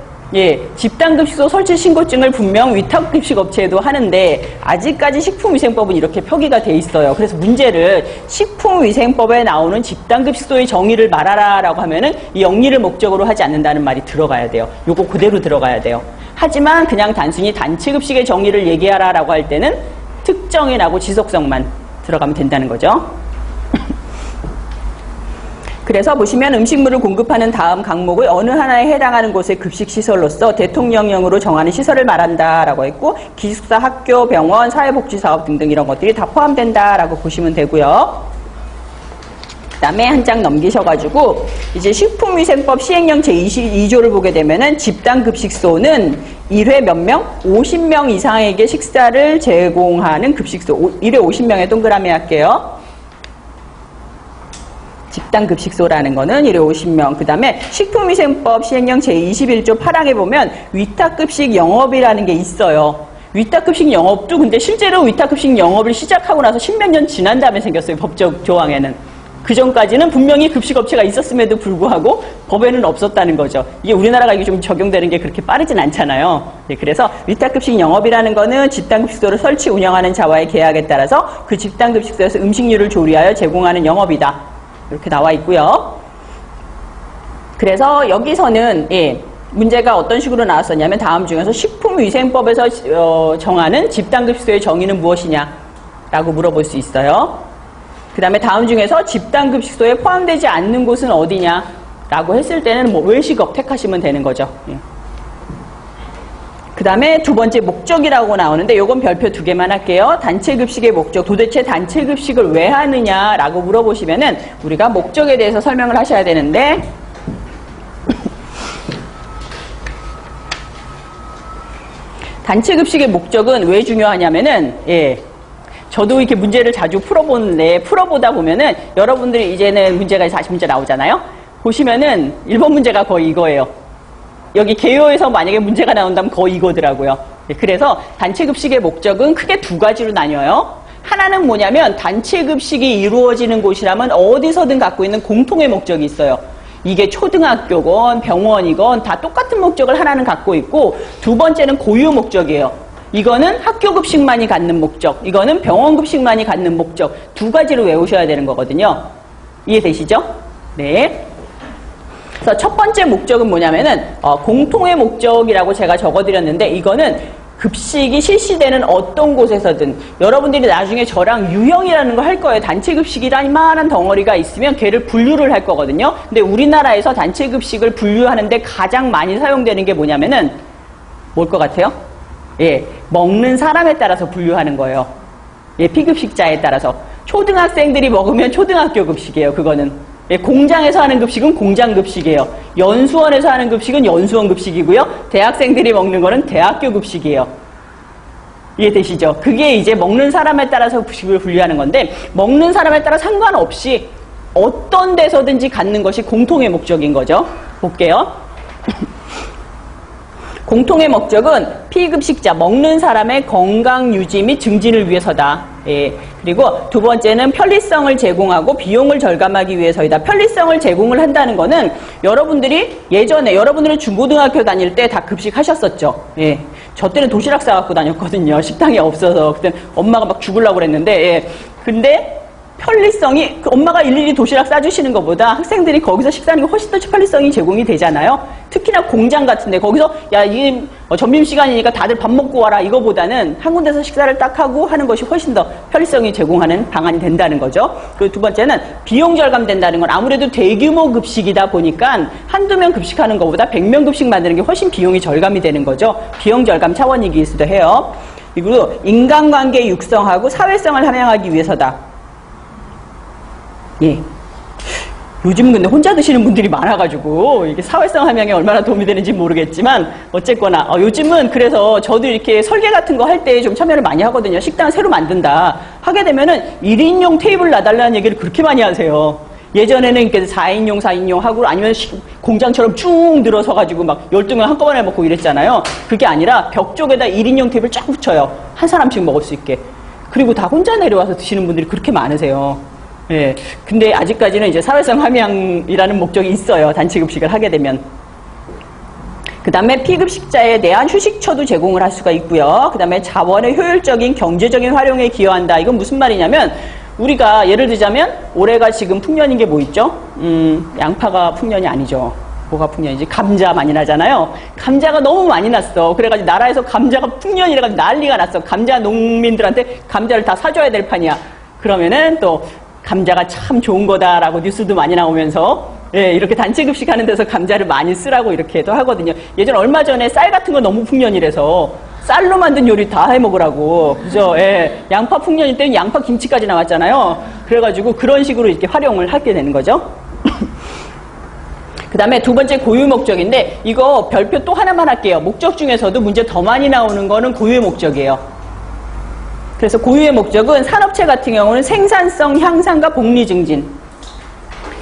집단급식소 설치 신고증을 분명 위탁급식업체에도 하는데 아직까지 식품위생법은 이렇게 표기가 돼 있어요. 그래서 문제를 식품위생법에 나오는 집단급식소의 정의를 말하라라고 하면은 이 영리를 목적으로 하지 않는다는 말이 들어가야 돼요. 요거 그대로 들어가야 돼요. 하지만 그냥 단순히 단체급식의 정의를 얘기하라라고 할 때는 특정인하고 지속성만 들어가면 된다는 거죠. 그래서 보시면 음식물을 공급하는 다음 항목의 어느 하나에 해당하는 곳의 급식시설로서 대통령령으로 정하는 시설을 말한다라고 했고 기숙사, 학교, 병원, 사회복지사업 등등 이런 것들이 다 포함된다라고 보시면 되고요. 그 다음에 한 장 넘기셔가지고 이제 식품위생법 시행령 제22조를 보게 되면은 집단급식소는 1회 몇 명? 50명 이상에게 식사를 제공하는 급식소. 1회 50명에 동그라미 할게요. 집단급식소라는 거는 1회 50명. 그 다음에 식품위생법 시행령 제21조 8항에 보면 위탁급식 영업이라는 게 있어요. 위탁급식 영업도 근데 실제로 위탁급식 영업을 시작하고 나서 10몇 년 지난 다음에 생겼어요. 법적 조항에는. 그 전까지는 분명히 급식업체가 있었음에도 불구하고 법에는 없었다는 거죠. 이게 우리나라가 이게 좀 적용되는 게 그렇게 빠르진 않잖아요. 그래서 위탁급식 영업이라는 거는 집단급식소를 설치 운영하는 자와의 계약에 따라서 그 집단급식소에서 음식류를 조리하여 제공하는 영업이다. 이렇게 나와 있고요. 그래서 여기서는 문제가 어떤 식으로 나왔었냐면 다음 중에서 식품위생법에서 정하는 집단급식소의 정의는 무엇이냐라고 물어볼 수 있어요. 그 다음에 다음 중에서 집단급식소에 포함되지 않는 곳은 어디냐라고 했을 때는 뭐 외식업 택하시면 되는 거죠. 그 다음에 두 번째 목적이라고 나오는데 요건 별표 2개만 할게요. 단체급식의 목적, 도대체 단체급식을 왜 하느냐라고 물어보시면은 우리가 목적에 대해서 설명을 하셔야 되는데 단체급식의 목적은 왜 중요하냐면은 저도 이렇게 문제를 자주 풀어보는데 풀어보다 보면은 여러분들이 이제는 문제가 40문제 나오잖아요. 보시면은 1번 문제가 거의 이거예요. 여기 개요에서 만약에 문제가 나온다면 거의 이거더라고요. 그래서 단체급식의 목적은 크게 두 가지로 나뉘어요. 하나는 뭐냐면 단체급식이 이루어지는 곳이라면 어디서든 갖고 있는 공통의 목적이 있어요. 이게 초등학교건 병원이건 다 똑같은 목적을 하나는 갖고 있고 두 번째는 고유 목적이에요. 이거는 학교급식만이 갖는 목적, 이거는 병원급식만이 갖는 목적 두 가지로 외우셔야 되는 거거든요. 이해되시죠? 네. 그래서 첫 번째 목적은 뭐냐면은 공통의 목적이라고 제가 적어드렸는데 이거는 급식이 실시되는 어떤 곳에서든 여러분들이 나중에 저랑 유형이라는 거 할 거예요. 단체급식이란 이만한 덩어리가 있으면 걔를 분류를 할 거거든요. 근데 우리나라에서 단체급식을 분류하는데 가장 많이 사용되는 게 뭐냐면은 뭘 것 같아요? 먹는 사람에 따라서 분류하는 거예요. 피급식자에 따라서. 초등학생들이 먹으면 초등학교 급식이에요. 그거는. 공장에서 하는 급식은 공장 급식이에요. 연수원에서 하는 급식은 연수원 급식이고요. 대학생들이 먹는 거는 대학교 급식이에요. 이해되시죠? 그게 이제 먹는 사람에 따라서 급식을 분류하는 건데 먹는 사람에 따라 상관없이 어떤 데서든지 갖는 것이 공통의 목적인 거죠. 볼게요. 공통의 목적은 피급식자, 먹는 사람의 건강 유지 및 증진을 위해서다. 예. 그리고 두 번째는 편리성을 제공하고 비용을 절감하기 위해서이다. 편리성을 제공을 한다는 거는 여러분들이 예전에 여러분들은 중고등학교 다닐 때 다 급식하셨었죠. 예. 저 때는 도시락 싸갖고 다녔거든요. 식당이 없어서. 그때 엄마가 막 죽으려고 그랬는데, 예. 근데 편리성이, 엄마가 일일이 도시락 싸주시는 것보다 학생들이 거기서 식사하는 게 훨씬 더 편리성이 제공이 되잖아요. 특히나 공장 같은데, 거기서, 야, 이게 점심시간이니까 다들 밥 먹고 와라, 이거보다는 한 군데서 식사를 딱 하고 하는 것이 훨씬 더 편리성이 제공하는 방안이 된다는 거죠. 그리고 두 번째는 비용 절감된다는 건 아무래도 대규모 급식이다 보니까 한두 명 급식하는 것보다 100명 급식 만드는 게 훨씬 비용이 절감이 되는 거죠. 비용 절감 차원이기도 해요. 그리고 인간관계 육성하고 사회성을 함양하기 위해서다. 예. 요즘 근데 혼자 드시는 분들이 많아가지고 이게 사회성 함양에 얼마나 도움이 되는지 모르겠지만 어쨌거나 요즘은 그래서 저도 이렇게 설계 같은 거 할 때 좀 참여를 많이 하거든요. 식당을 새로 만든다 하게 되면은 1인용 테이블 놔달라는 얘기를 그렇게 많이 하세요. 예전에는 이렇게 4인용, 4인용 하고 아니면 공장처럼 쭉 늘어서 가지고 막 12명 한꺼번에 먹고 이랬잖아요. 그게 아니라 벽 쪽에다 1인용 테이블 쫙 붙여요. 한 사람씩 먹을 수 있게. 그리고 다 혼자 내려와서 드시는 분들이 그렇게 많으세요. 예. 근데 아직까지는 이제 사회성 함양이라는 목적이 있어요. 단체급식을 하게 되면. 그 다음에 피급식자에 대한 휴식처도 제공을 할 수가 있고요. 그 다음에 자원의 효율적인 경제적인 활용에 기여한다. 이건 무슨 말이냐면 우리가 예를 들자면 올해가 지금 풍년인 게 뭐 있죠? 양파가 풍년이 아니죠. 뭐가 풍년이지? 감자 많이 나잖아요. 감자가 너무 많이 났어. 그래가지고 나라에서 감자가 풍년이라가지고 난리가 났어. 감자 농민들한테 감자를 다 사줘야 될 판이야. 그러면은 또 감자가 참 좋은 거다라고 뉴스도 많이 나오면서 예, 이렇게 단체급식 하는 데서 감자를 많이 쓰라고 이렇게도 하거든요. 예전 얼마 전에 쌀 같은 거 너무 풍년이라서 쌀로 만든 요리 다 해먹으라고. 그죠? 예, 양파 풍년일 때는 양파 김치까지 나왔잖아요. 그래가지고 그런 식으로 이렇게 활용을 하게 되는 거죠. 그 다음에 두 번째 고유 목적인데 이거 별표 또 하나만 할게요. 목적 중에서도 문제 더 많이 나오는 거는 고유의 목적이에요. 그래서 고유의 목적은 산업체 같은 경우는 생산성 향상과 복리 증진.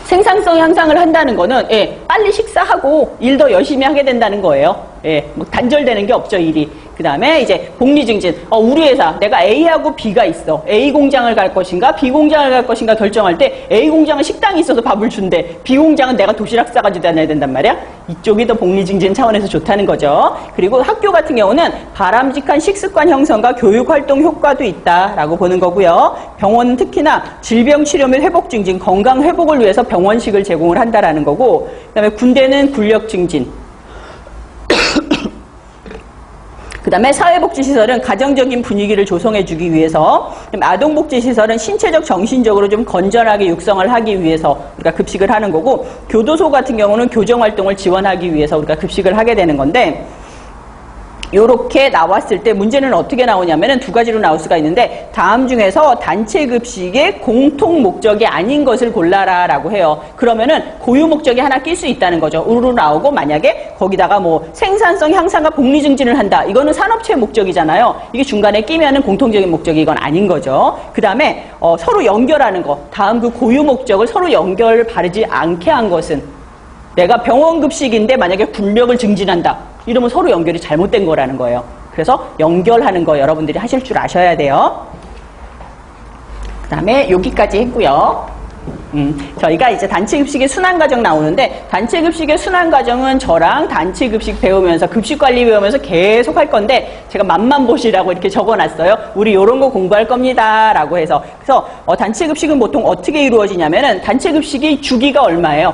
생산성 향상을 한다는 거는 예, 빨리 식사하고 일 더 열심히 하게 된다는 거예요. 예, 뭐 단절되는 게 없죠, 일이. 그 다음에 이제 복리 증진. 우리 회사 내가 A하고 B가 있어. A 공장을 갈 것인가 B 공장을 갈 것인가 결정할 때 A 공장은 식당이 있어서 밥을 준대. B 공장은 내가 도시락 싸가지고 다녀야 된단 말이야. 이쪽이 더 복리 증진 차원에서 좋다는 거죠. 그리고 학교 같은 경우는 바람직한 식습관 형성과 교육 활동 효과도 있다라고 보는 거고요. 병원은 특히나 질병 치료 및 회복 증진, 건강 회복을 위해서 병원식을 제공을 한다라는 거고, 그다음에 군대는 군력 증진. 그 다음에 사회복지시설은 가정적인 분위기를 조성해주기 위해서, 아동복지시설은 신체적, 정신적으로 좀 건전하게 육성을 하기 위해서 우리가 급식을 하는 거고, 교도소 같은 경우는 교정활동을 지원하기 위해서 우리가 급식을 하게 되는 건데, 요렇게 나왔을 때 문제는 어떻게 나오냐면은 두 가지로 나올 수가 있는데 다음 중에서 단체 급식의 공통 목적이 아닌 것을 골라라 라고 해요. 그러면은 고유 목적이 하나 낄 수 있다는 거죠. 우르르 나오고 만약에 거기다가 뭐 생산성 향상과 복리 증진을 한다. 이거는 산업체 목적이잖아요. 이게 중간에 끼면은 공통적인 목적이 이건 아닌 거죠. 그 다음에 서로 연결하는 거. 다음 그 고유 목적을 서로 연결 바르지 않게 한 것은 내가 병원 급식인데 만약에 군력을 증진한다. 이러면 서로 연결이 잘못된 거라는 거예요. 그래서 연결하는 거 여러분들이 하실 줄 아셔야 돼요. 그 다음에 여기까지 했고요. 저희가 이제 단체급식의 순환과정 나오는데 단체급식의 순환과정은 저랑 단체급식 배우면서 급식관리 배우면서 계속 할 건데 제가 맛만 보시라고 이렇게 적어놨어요. 우리 요런 거 공부할 겁니다 라고 해서. 그래서 단체급식은 보통 어떻게 이루어지냐면은 단체급식이 주기가 얼마예요?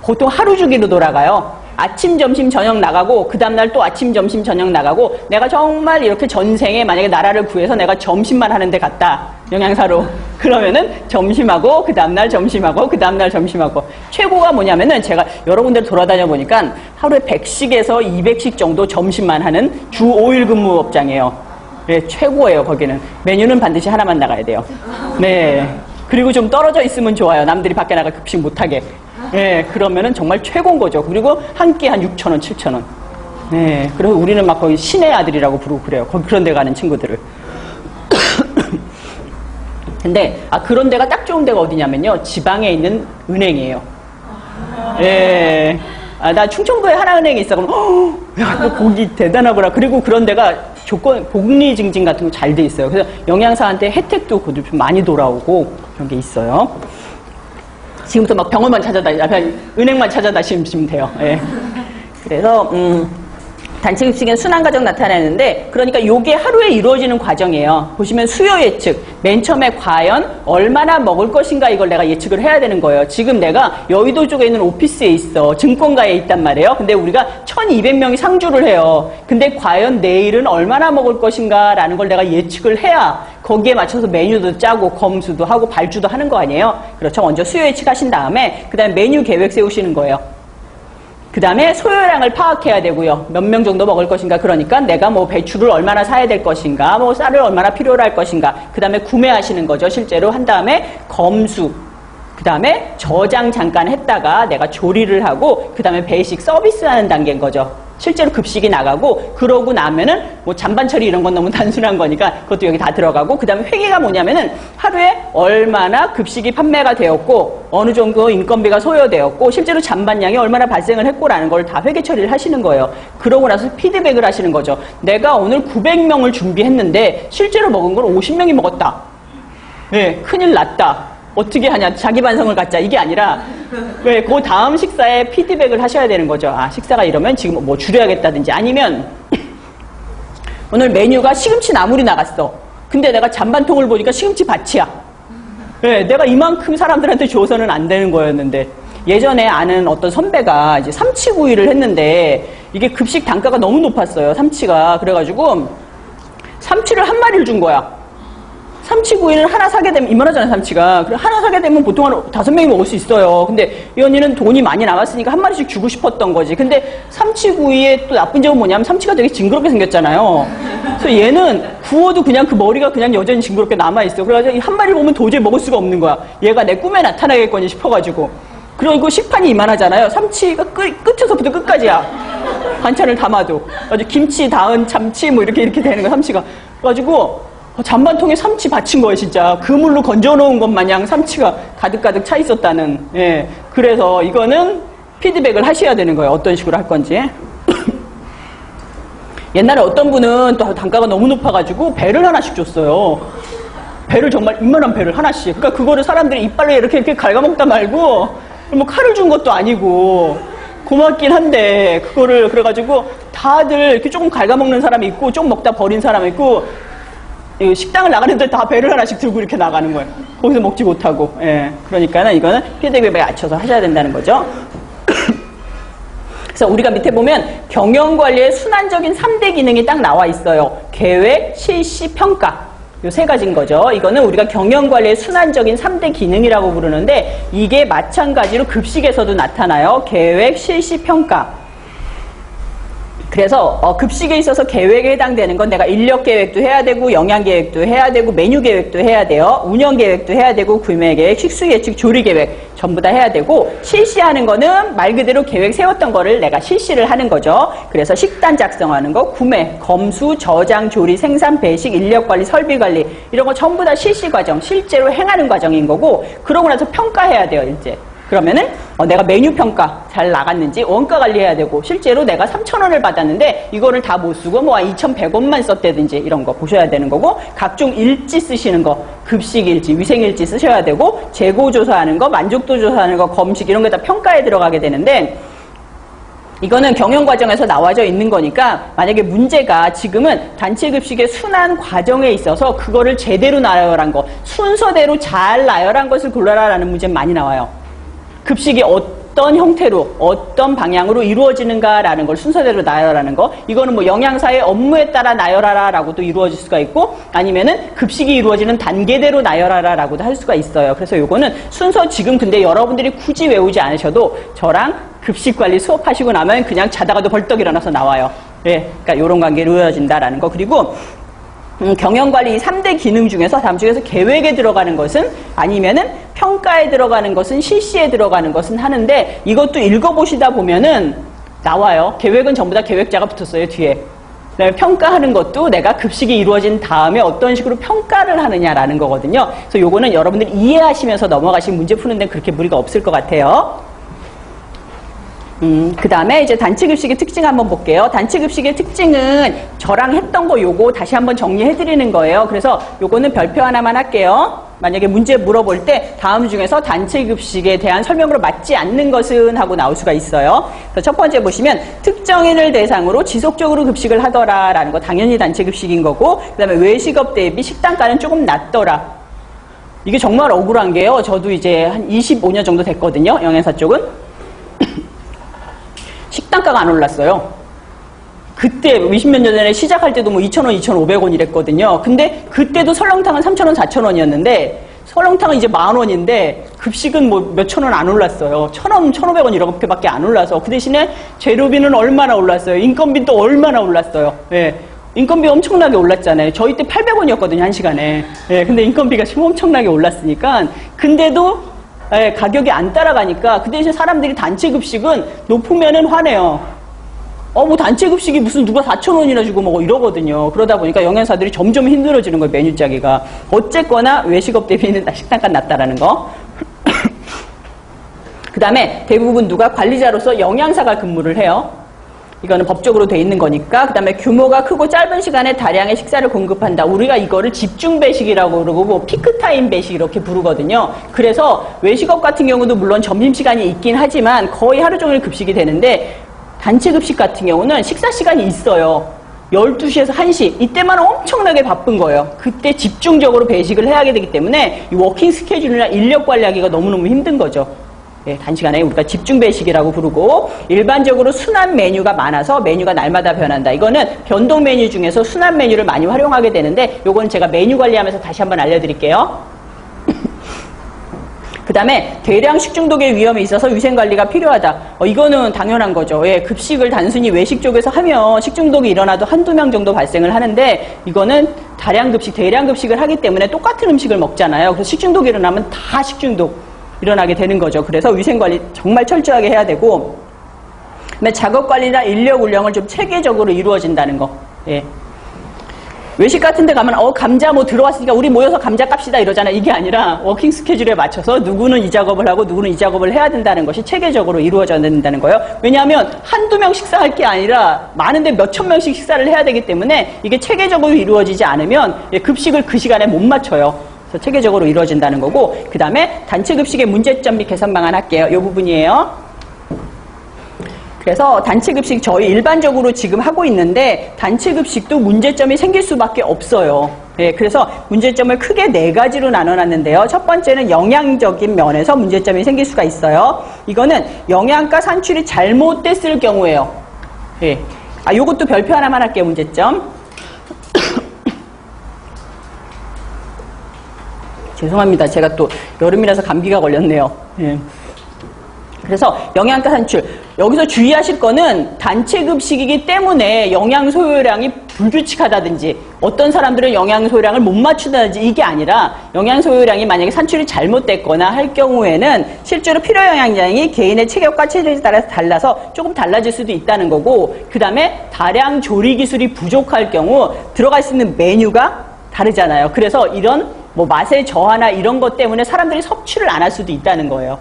보통 하루 주기로 돌아가요. 아침, 점심, 저녁 나가고 그 다음날 또 아침, 점심, 저녁 나가고 내가 정말 이렇게 전생에 만약에 나라를 구해서 내가 점심만 하는 데 갔다. 영양사로. 그러면은 점심하고 그 다음날 점심하고 그 다음날 점심하고 최고가 뭐냐면은 제가 여러 군데 돌아다녀 보니까 하루에 100씩에서 200씩 정도 점심만 하는 주 5일 근무 업장이에요. 네, 최고예요. 거기는. 메뉴는 반드시 하나만 나가야 돼요. 네. 그리고 좀 떨어져 있으면 좋아요. 남들이 밖에 나가 급식 못하게. 네, 그러면은 정말 최고인 거죠. 그리고 한 끼 한 6,000원, 7,000원. 네, 그래서 우리는 막 거의 신의 아들이라고 부르고 그래요. 거기 그런 데 가는 친구들을. 근데, 그런 데가 딱 좋은 데가 어디냐면요. 지방에 있는 은행이에요. 예. 아, 나 충청도에 하나은행이 있어. 그럼, 야, 거기 대단하구나. 그리고 그런 데가 복리 증진 같은 거 잘 돼 있어요. 그래서 영양사한테 혜택도 좀 많이 돌아오고 그런 게 있어요. 지금부터 막 병원만 그냥 은행만 찾아다니시면 돼요. 예. 그래서, 단체 급식엔 순환 과정 나타내는데, 그러니까 요게 하루에 이루어지는 과정이에요. 보시면 수요 예측. 맨 처음에 과연 얼마나 먹을 것인가 이걸 내가 예측을 해야 되는 거예요. 지금 내가 여의도 쪽에 있는 오피스에 있어. 증권가에 있단 말이에요. 근데 우리가 1200명이 상주를 해요. 근데 과연 내일은 얼마나 먹을 것인가 라는 걸 내가 예측을 해야 거기에 맞춰서 메뉴도 짜고 검수도 하고 발주도 하는 거 아니에요. 그렇죠. 먼저 수요 예측하신 다음에 그 다음에 메뉴 계획 세우시는 거예요. 그 다음에 소요량을 파악해야 되고요. 몇 명 정도 먹을 것인가. 그러니까 내가 뭐 배추를 얼마나 사야 될 것인가, 뭐 쌀을 얼마나 필요로 할 것인가. 그 다음에 구매하시는 거죠. 실제로 한 다음에 검수. 그 다음에 저장 잠깐 했다가 내가 조리를 하고 그 다음에 베이식 서비스하는 단계인 거죠. 실제로 급식이 나가고 그러고 나면은 뭐 잔반 처리 이런 건 너무 단순한 거니까 그것도 여기 다 들어가고 그 다음에 회계가 뭐냐면은 하루에 얼마나 급식이 판매가 되었고 어느 정도 인건비가 소요되었고 실제로 잔반량이 얼마나 발생을 했고라는 걸 다 회계 처리를 하시는 거예요. 그러고 나서 피드백을 하시는 거죠. 내가 오늘 900명을 준비했는데 실제로 먹은 걸 50명이 먹었다. 네, 큰일 났다. 어떻게 하냐, 자기 반성을 갖자, 이게 아니라, 왜, 그 다음 식사에 피드백을 하셔야 되는 거죠. 아, 식사가 이러면 지금 뭐 줄여야겠다든지, 아니면, 오늘 메뉴가 시금치 나물이 나갔어. 근데 내가 잔반통을 보니까 시금치 밭이야. 네, 내가 이만큼 사람들한테 줘서는 안 되는 거였는데, 예전에 아는 어떤 선배가 이제 삼치구이를 했는데, 이게 급식 단가가 너무 높았어요, 삼치가. 그래가지고, 삼치를 한 마리를 준 거야. 삼치구이를 하나 사게 되면 이만하잖아요, 삼치가. 그래, 하나 사게 되면 보통 한 5명이 먹을 수 있어요. 근데 이 언니는 돈이 많이 남았으니까 한 마리씩 주고 싶었던 거지. 근데 삼치구이의 또 나쁜 점은 뭐냐면 삼치가 되게 징그럽게 생겼잖아요. 그래서 얘는 구워도 그냥 그 머리가 그냥 여전히 징그럽게 남아있어. 그래가지고 한 마리 보면 도저히 먹을 수가 없는 거야. 얘가 내 꿈에 나타나겠거니 싶어가지고. 그리고 식판이 이만하잖아요. 삼치가 끝에서부터 끝까지야. 반찬을 담아도. 아주 김치, 다은, 참치 뭐 이렇게 되는 거야, 삼치가. 그래가지고 잔반통에 삼치 받친 거예요, 진짜. 그물로 건져놓은 것 마냥 삼치가 가득가득 차 있었다는. 예. 그래서 이거는 피드백을 하셔야 되는 거예요. 어떤 식으로 할 건지. 옛날에 어떤 분은 또 단가가 너무 높아가지고 배를 하나씩 줬어요. 배를 정말 이만한 배를 하나씩. 그러니까 그거를 사람들이 이빨로 이렇게 갉아먹다 말고 뭐 칼을 준 것도 아니고 고맙긴 한데 그거를 그래가지고 다들 이렇게 조금 갉아먹는 사람이 있고 조금 먹다 버린 사람이 있고 식당을 나가는데 다 배를 하나씩 들고 이렇게 나가는 거예요. 거기서 먹지 못하고. 예. 그러니까는 이거는 피드백에 맞춰서 하셔야 된다는 거죠. 그래서 우리가 밑에 보면 경영관리의 순환적인 3대 기능이 딱 나와 있어요. 계획, 실시, 평가. 요 세 가지인 거죠. 이거는 우리가 경영관리의 순환적인 3대 기능이라고 부르는데 이게 마찬가지로 급식에서도 나타나요. 계획, 실시, 평가. 그래서 급식에 있어서 계획에 해당되는 건 내가 인력 계획도 해야 되고 영양 계획도 해야 되고 메뉴 계획도 해야 돼요. 운영 계획도 해야 되고 구매 계획, 식수 예측, 조리 계획 전부 다 해야 되고 실시하는 거는 말 그대로 계획 세웠던 거를 내가 실시를 하는 거죠. 그래서 식단 작성하는 거, 구매, 검수, 저장, 조리, 생산, 배식, 인력 관리, 설비 관리 이런 거 전부 다 실시 과정, 실제로 행하는 과정인 거고 그러고 나서 평가해야 돼요, 이제. 그러면은 내가 메뉴 평가 잘 나갔는지 원가 관리해야 되고 실제로 내가 3,000원을 받았는데 이거를 다 못 쓰고 뭐 2,100원만 썼다든지 이런 거 보셔야 되는 거고 각종 일지 쓰시는 거 급식 일지, 위생 일지 쓰셔야 되고 재고 조사하는 거, 만족도 조사하는 거, 검식 이런 게 다 평가에 들어가게 되는데 이거는 경영 과정에서 나와져 있는 거니까 만약에 문제가 지금은 단체 급식의 순환 과정에 있어서 그거를 제대로 나열한 거 순서대로 잘 나열한 것을 골라라라는 문제는 많이 나와요. 급식이 어떤 형태로 어떤 방향으로 이루어지는가라는 걸 순서대로 나열하는 거 이거는 뭐 영양사의 업무에 따라 나열하라 라고도 이루어질 수가 있고 아니면은 급식이 이루어지는 단계대로 나열하라 라고도 할 수가 있어요. 그래서 요거는 순서 지금 근데 여러분들이 굳이 외우지 않으셔도 저랑 급식관리 수업하시고 나면 그냥 자다가도 벌떡 일어나서 나와요. 예, 그러니까 요런 관계로 이루어진다라는 거. 그리고 경영관리 3대 기능 중에서 다음 중에서 계획에 들어가는 것은 아니면은 평가에 들어가는 것은 실시에 들어가는 것은 하는데 이것도 읽어보시다 보면은 나와요. 계획은 전부 다 계획자가 붙었어요, 뒤에. 평가하는 것도 내가 급식이 이루어진 다음에 어떤 식으로 평가를 하느냐라는 거거든요. 그래서 요거는 여러분들이 이해하시면서 넘어가신 문제 푸는 데는 그렇게 무리가 없을 것 같아요. 그 다음에 이제 단체급식의 특징 한번 볼게요. 단체급식의 특징은 저랑 했던 거 요거 다시 한번 정리해 드리는 거예요. 그래서 요거는 별표 하나만 할게요. 만약에 문제 물어볼 때 다음 중에서 단체급식에 대한 설명으로 맞지 않는 것은 하고 나올 수가 있어요. 그래서 첫 번째 보시면 특정인을 대상으로 지속적으로 급식을 하더라라는 거 당연히 단체급식인 거고, 그 다음에 외식업 대비 식단가는 조금 낮더라. 이게 정말 억울한 게요. 저도 이제 한 25년 정도 됐거든요. 영양사 쪽은. 식단가가 안 올랐어요. 그때 20몇 년 전에 시작할 때도 뭐 2,000원, 2,500원 이랬거든요. 근데 그때도 설렁탕은 3,000원, 4,000원이었는데 설렁탕은 이제 10,000원인데 급식은 뭐 몇천 원 안 올랐어요. 1,000원, 1,500원 이렇게밖에 안 올라서 그 대신에 재료비는 얼마나 올랐어요. 인건비도 얼마나 올랐어요. 예. 인건비 엄청나게 올랐잖아요. 저희 때 800원이었거든요, 한 시간에. 예. 근데 인건비가 지금 엄청나게 올랐으니까. 근데도 예, 가격이 안 따라가니까 그 대신 사람들이 단체급식은 높으면은 화내요. 뭐 단체급식이 무슨 누가 4,000원이나 주고 뭐 이러거든요. 그러다 보니까 영양사들이 점점 힘들어지는 거예요, 메뉴 짜기가. 어쨌거나 외식업 대비는 식단가 낮다라는 거. 그 다음에 대부분 누가 관리자로서 영양사가 근무를 해요. 이거는 법적으로 돼 있는 거니까. 그 다음에 규모가 크고 짧은 시간에 다량의 식사를 공급한다. 우리가 이거를 집중 배식이라고 그러고 뭐 피크타임 배식 이렇게 부르거든요. 그래서 외식업 같은 경우도 물론 점심시간이 있긴 하지만 거의 하루 종일 급식이 되는데 단체 급식 같은 경우는 식사 시간이 있어요. 12시에서 1시. 이때만 엄청나게 바쁜 거예요. 그때 집중적으로 배식을 해야 되기 때문에 이 워킹 스케줄이나 인력 관리하기가 너무너무 힘든 거죠. 예, 단시간에 우리가 집중 배식이라고 부르고, 일반적으로 순환 메뉴가 많아서 메뉴가 날마다 변한다. 이거는 변동 메뉴 중에서 순환 메뉴를 많이 활용하게 되는데 요건 제가 메뉴 관리하면서 다시 한번 알려드릴게요. 그 다음에 대량 식중독의 위험이 있어서 위생관리가 필요하다. 이거는 당연한 거죠. 예, 급식을 단순히 외식 쪽에서 하면 식중독이 일어나도 한두 명 정도 발생을 하는데 이거는 다량 급식, 대량 급식을 하기 때문에 똑같은 음식을 먹잖아요. 그래서 식중독이 일어나면 다 식중독 일어나게 되는 거죠. 그래서 위생관리 정말 철저하게 해야 되고, 그다음에 작업관리나 인력 운영을 좀 체계적으로 이루어진다는 거. 예. 외식 같은 데 가면 감자 뭐 들어왔으니까 우리 모여서 감자 깝시다 이러잖아요. 이게 아니라 워킹 스케줄에 맞춰서 누구는 이 작업을 하고 누구는 이 작업을 해야 된다는 것이 체계적으로 이루어져야 된다는 거예요. 왜냐하면 한두 명 식사할 게 아니라 많은데 몇천 명씩 식사를 해야 되기 때문에 이게 체계적으로 이루어지지 않으면 급식을 그 시간에 못 맞춰요. 그래서 체계적으로 이루어진다는 거고, 그 다음에 단체 급식의 문제점 및 개선 방안 할게요. 이 부분이에요. 그래서 단체 급식 저희 일반적으로 지금 하고 있는데 단체 급식도 문제점이 생길 수밖에 없어요. 예, 그래서 문제점을 크게 4가지로 나눠놨는데요. 첫 번째는 영양적인 면에서 문제점이 생길 수가 있어요. 이거는 영양가 산출이 잘못됐을 경우에요. 예. 요것도 별표 하나만 할게요, 문제점. 죄송합니다. 제가 또 여름이라서 감기가 걸렸네요. 예. 그래서 영양가 산출. 여기서 주의하실 거는 단체 급식이기 때문에 영양 소요량이 불규칙하다든지 어떤 사람들은 영양 소요량을 못 맞춘다든지 이게 아니라 영양 소요량이 만약에 산출이 잘못됐거나 할 경우에는 실제로 필요 영양량이 개인의 체격과 체질에 따라서 달라서 조금 달라질 수도 있다는 거고, 그 다음에 다량 조리 기술이 부족할 경우 들어갈 수 있는 메뉴가 다르잖아요. 그래서 이런 뭐 맛의 저하나 이런 것 때문에 사람들이 섭취를 안 할 수도 있다는 거예요.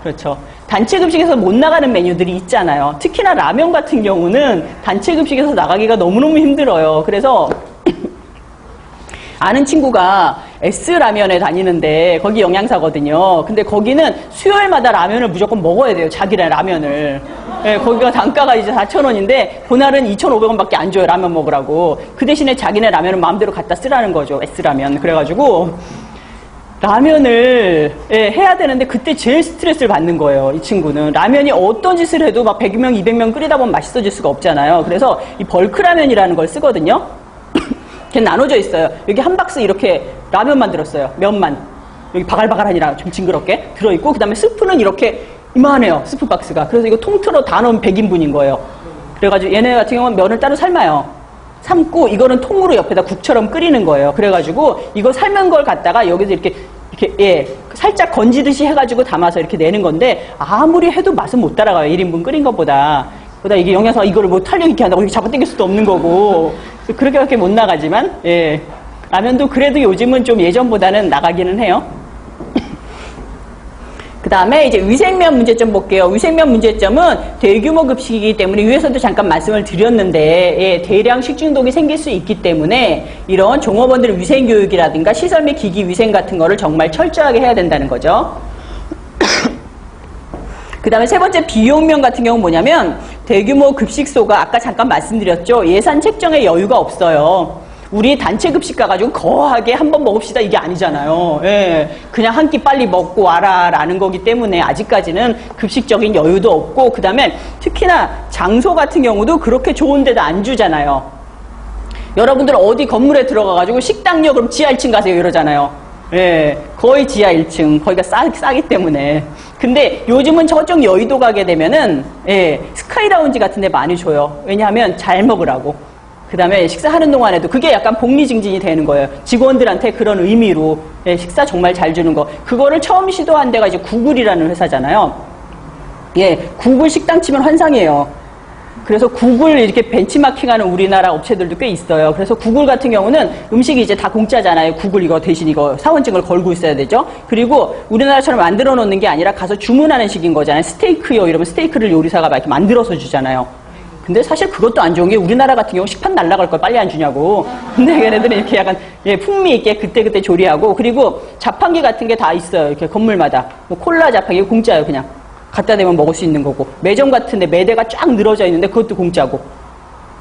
그렇죠. 단체 급식에서 못 나가는 메뉴들이 있잖아요. 특히나 라면 같은 경우는 단체 급식에서 나가기가 너무너무 힘들어요. 그래서 아는 친구가 S라면에 다니는데 거기 영양사거든요. 근데 거기는 수요일마다 라면을 무조건 먹어야 돼요. 자기네 라면을. 예, 거기가 단가가 이제 4,000원인데 그날은 2,500원밖에 안 줘요. 라면 먹으라고. 그 대신에 자기네 라면은 마음대로 갖다 쓰라는 거죠. S라면. 그래가지고 라면을 해야 되는데 그때 제일 스트레스를 받는 거예요. 이 친구는. 라면이 어떤 짓을 해도 막 100명, 200명 끓이다 보면 맛있어질 수가 없잖아요. 그래서 이 벌크라면이라는 걸 쓰거든요. 걔 나눠져 있어요. 여기 한 박스 이렇게 라면만 들었어요. 면만. 여기 바글바글하니라 좀 징그럽게 들어있고, 그 다음에 스프는 이렇게 이만해요. 스프 박스가. 그래서 이거 통틀어 다 넣으면 100인분인 거예요. 그래가지고 얘네 같은 경우는 면을 따로 삶아요. 삶고 이거는 통으로 옆에다 국처럼 끓이는 거예요. 그래가지고 이거 삶은 걸 갖다가 여기서 이렇게 살짝 건지듯이 해가지고 담아서 이렇게 내는 건데 아무리 해도 맛은 못 따라가요. 1인분 끓인 것보다. 보다 이게 영양사가 이거를 뭐 탄력 있게 한다고 이렇게 잡아당길 수도 없는 거고 그렇게밖에 못 나가지만, 예. 라면도 그래도 요즘은 좀 예전보다는 나가기는 해요. 그 다음에 이제 위생면 문제점 볼게요. 위생면 문제점은 대규모 급식이기 때문에 위에서도 잠깐 말씀을 드렸는데, 예, 대량 식중독이 생길 수 있기 때문에 이런 종업원들의 위생교육이라든가 시설 및 기기 위생 같은 거를 정말 철저하게 해야 된다는 거죠. 그 다음에 세 번째 비용면 같은 경우는 뭐냐면 대규모 급식소가 아까 잠깐 말씀드렸죠. 예산 책정에 여유가 없어요. 우리 단체 급식 가가지고 거하게 한번 먹읍시다 이게 아니잖아요. 예, 그냥 한 끼 빨리 먹고 와라 라는 거기 때문에 아직까지는 급식적인 여유도 없고, 그 다음에 특히나 장소 같은 경우도 그렇게 좋은 데도 안 주잖아요. 여러분들 어디 건물에 들어가가지고 식당요 그럼 지하 1층 가세요 이러잖아요. 예, 거의 지하 1층 거기가 싸기 때문에. 근데 요즘은 저쪽 여의도 가게 되면은 예, 스카이라운지 같은 데 많이 줘요. 왜냐하면 잘 먹으라고. 그 다음에 식사하는 동안에도 그게 약간 복리증진이 되는 거예요. 직원들한테 그런 의미로. 예, 식사 정말 잘 주는 거. 그거를 처음 시도한 데가 이제 구글이라는 회사잖아요. 예, 구글 식당 치면 환상이에요. 그래서 구글 이렇게 벤치마킹하는 우리나라 업체들도 꽤 있어요. 그래서 구글 같은 경우는 음식이 이제 다 공짜잖아요. 구글 이거 대신 이거 사원증을 걸고 있어야 되죠. 그리고 우리나라처럼 만들어 놓는 게 아니라 가서 주문하는 식인 거잖아요. 스테이크요 이러면 스테이크를 요리사가 막 이렇게 만들어서 주잖아요. 근데 사실 그것도 안 좋은 게 우리나라 같은 경우 식판 날라갈 걸 빨리 안 주냐고. 근데 걔네들은 이렇게 약간 예, 풍미 있게 그때그때 조리하고, 그리고 자판기 같은 게 다 있어요. 이렇게 건물마다. 뭐 콜라 자판기 공짜예요. 그냥 갖다 대면 먹을 수 있는 거고, 매점 같은데 매대가 쫙 늘어져 있는데 그것도 공짜고.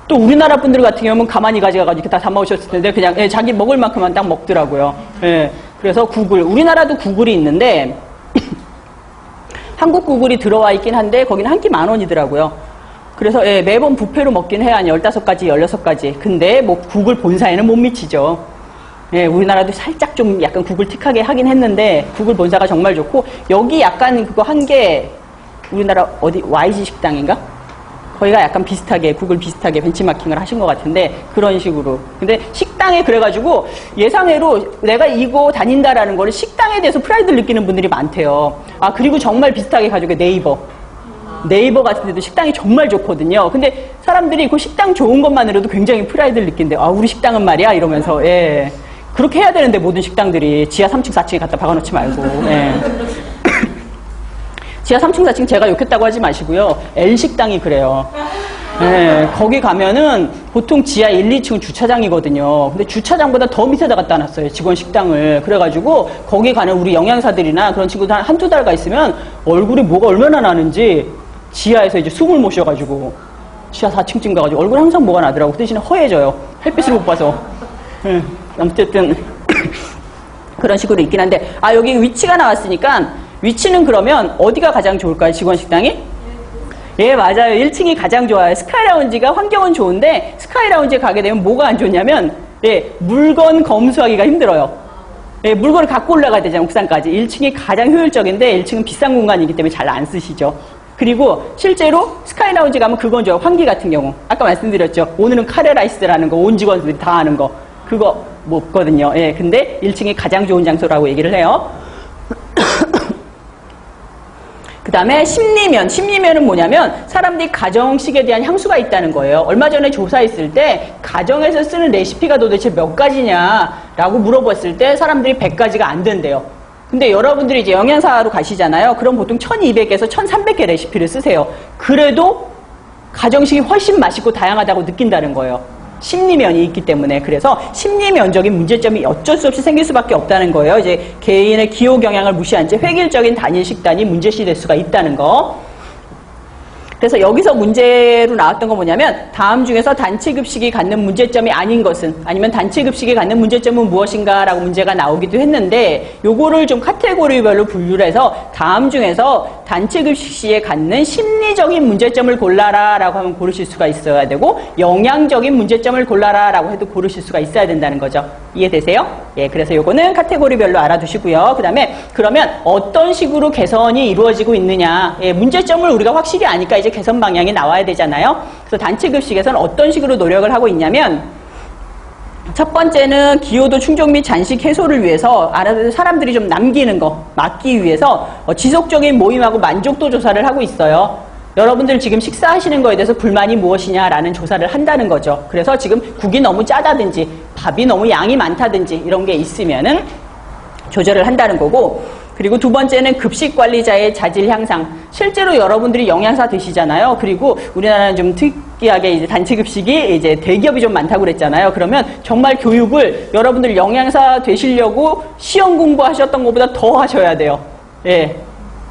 또 우리나라 분들 같은 경우는 가만히 가져가가지고 이렇게 다 담아오셨을 텐데 그냥 예, 자기 먹을 만큼만 딱 먹더라고요. 예, 그래서 구글, 우리나라도 구글이 있는데 한국 구글이 들어와 있긴 한데 거기는 한 끼 10,000원이더라고요. 그래서 예, 매번 뷔페로 먹긴 해야 한 15가지, 16가지. 근데 뭐 구글 본사에는 못 미치죠. 예, 우리나라도 살짝 좀 약간 구글 틱하게 하긴 했는데 구글 본사가 정말 좋고, 여기 약간 그거 한 게 우리나라 어디 YG 식당인가? 거기가 약간 비슷하게 구글 비슷하게 벤치마킹을 하신 것 같은데 그런 식으로. 근데 식당에 그래가지고 예상외로 내가 이거 다닌다라는 거를 식당에 대해서 프라이드를 느끼는 분들이 많대요. 아, 그리고 정말 비슷하게 가지고 네이버 같은 데도 식당이 정말 좋거든요. 근데 사람들이 그 식당 좋은 것만으로도 굉장히 프라이드를 느낀대요. 아, 우리 식당은 말이야 이러면서. 예. 그렇게 해야 되는데 모든 식당들이 지하 3층, 4층에 갖다 박아놓지 말고. 예. 지하 3층, 4층 제가 욕했다고 하지 마시고요. L식당이 그래요. 예, 거기 가면은 보통 지하 1, 2층은 주차장이거든요. 근데 주차장보다 더 밑에다 갖다 놨어요. 직원 식당을. 그래가지고 거기 가는 우리 영양사들이나 그런 친구들 한두 달 가 있으면 얼굴이 뭐가 얼마나 나는지 지하에서 이제 숨을 못 쉬어가지고 지하 4층쯤 가가지고 얼굴 항상 뭐가 나더라고. 그 대신에 허해져요. 햇빛을 못 봐서. 예, 어쨌든 그런 식으로 있긴 한데, 아, 여기 위치가 나왔으니까 위치는 그러면 어디가 가장 좋을까요? 직원 식당이? 예, 맞아요. 1층이 가장 좋아요. 스카이라운지가 환경은 좋은데 스카이라운지에 가게 되면 뭐가 안 좋냐면 예, 물건 검수하기가 힘들어요. 예, 물건을 갖고 올라가야 되잖아요. 옥상까지. 1층이 가장 효율적인데 1층은 비싼 공간이기 때문에 잘 안 쓰시죠. 그리고 실제로 스카이라운지 가면 그건 좋아요. 환기 같은 경우. 아까 말씀드렸죠. 오늘은 카레라이스라는 거 온 직원들이 다 하는 거. 그거 먹거든요. 예, 근데 1층이 가장 좋은 장소라고 얘기를 해요. 그 다음에 심리면. 심리면은 뭐냐면 사람들이 가정식에 대한 향수가 있다는 거예요. 얼마 전에 조사했을 때 가정에서 쓰는 레시피가 도대체 몇 가지냐라고 물어봤을 때 사람들이 100가지가 안 된대요. 근데 여러분들이 이제 영양사로 가시잖아요. 그럼 보통 1200에서 1300개 레시피를 쓰세요. 그래도 가정식이 훨씬 맛있고 다양하다고 느낀다는 거예요. 심리면이 있기 때문에. 그래서 심리면적인 문제점이 어쩔 수 없이 생길 수밖에 없다는 거예요. 이제 개인의 기호 경향을 무시한 채 획일적인 단일 식단이 문제시 될 수가 있다는 거. 그래서 여기서 문제로 나왔던 건 뭐냐면 다음 중에서 단체급식이 갖는 문제점이 아닌 것은, 아니면 단체급식이 갖는 문제점은 무엇인가 라고 문제가 나오기도 했는데, 요거를 좀 카테고리별로 분류를 해서 다음 중에서 단체급식 시에 갖는 심리적인 문제점을 골라라 라고 하면 고르실 수가 있어야 되고, 영양적인 문제점을 골라라 라고 해도 고르실 수가 있어야 된다는 거죠. 이해되세요? 예, 그래서 요거는 카테고리별로 알아두시고요. 그 다음에 그러면 어떤 식으로 개선이 이루어지고 있느냐. 예, 문제점을 우리가 확실히 아니까 이제 개선 방향이 나와야 되잖아요. 그래서 단체급식에서는 어떤 식으로 노력을 하고 있냐면, 첫 번째는 기호도 충족 및 잔식 해소를 위해서 사람들이 좀 남기는 거 막기 위해서 지속적인 모임하고 만족도 조사를 하고 있어요. 여러분들 지금 식사하시는 거에 대해서 불만이 무엇이냐라는 조사를 한다는 거죠. 그래서 지금 국이 너무 짜다든지 밥이 너무 양이 많다든지 이런 게 있으면은 조절을 한다는 거고, 그리고 두 번째는 급식 관리자의 자질 향상. 실제로 여러분들이 영양사 되시잖아요. 그리고 우리나라는 좀 특이하게 이제 단체 급식이 이제 대기업이 좀 많다고 그랬잖아요. 그러면 정말 교육을 여러분들 영양사 되시려고 시험 공부하셨던 것보다 더 하셔야 돼요. 예.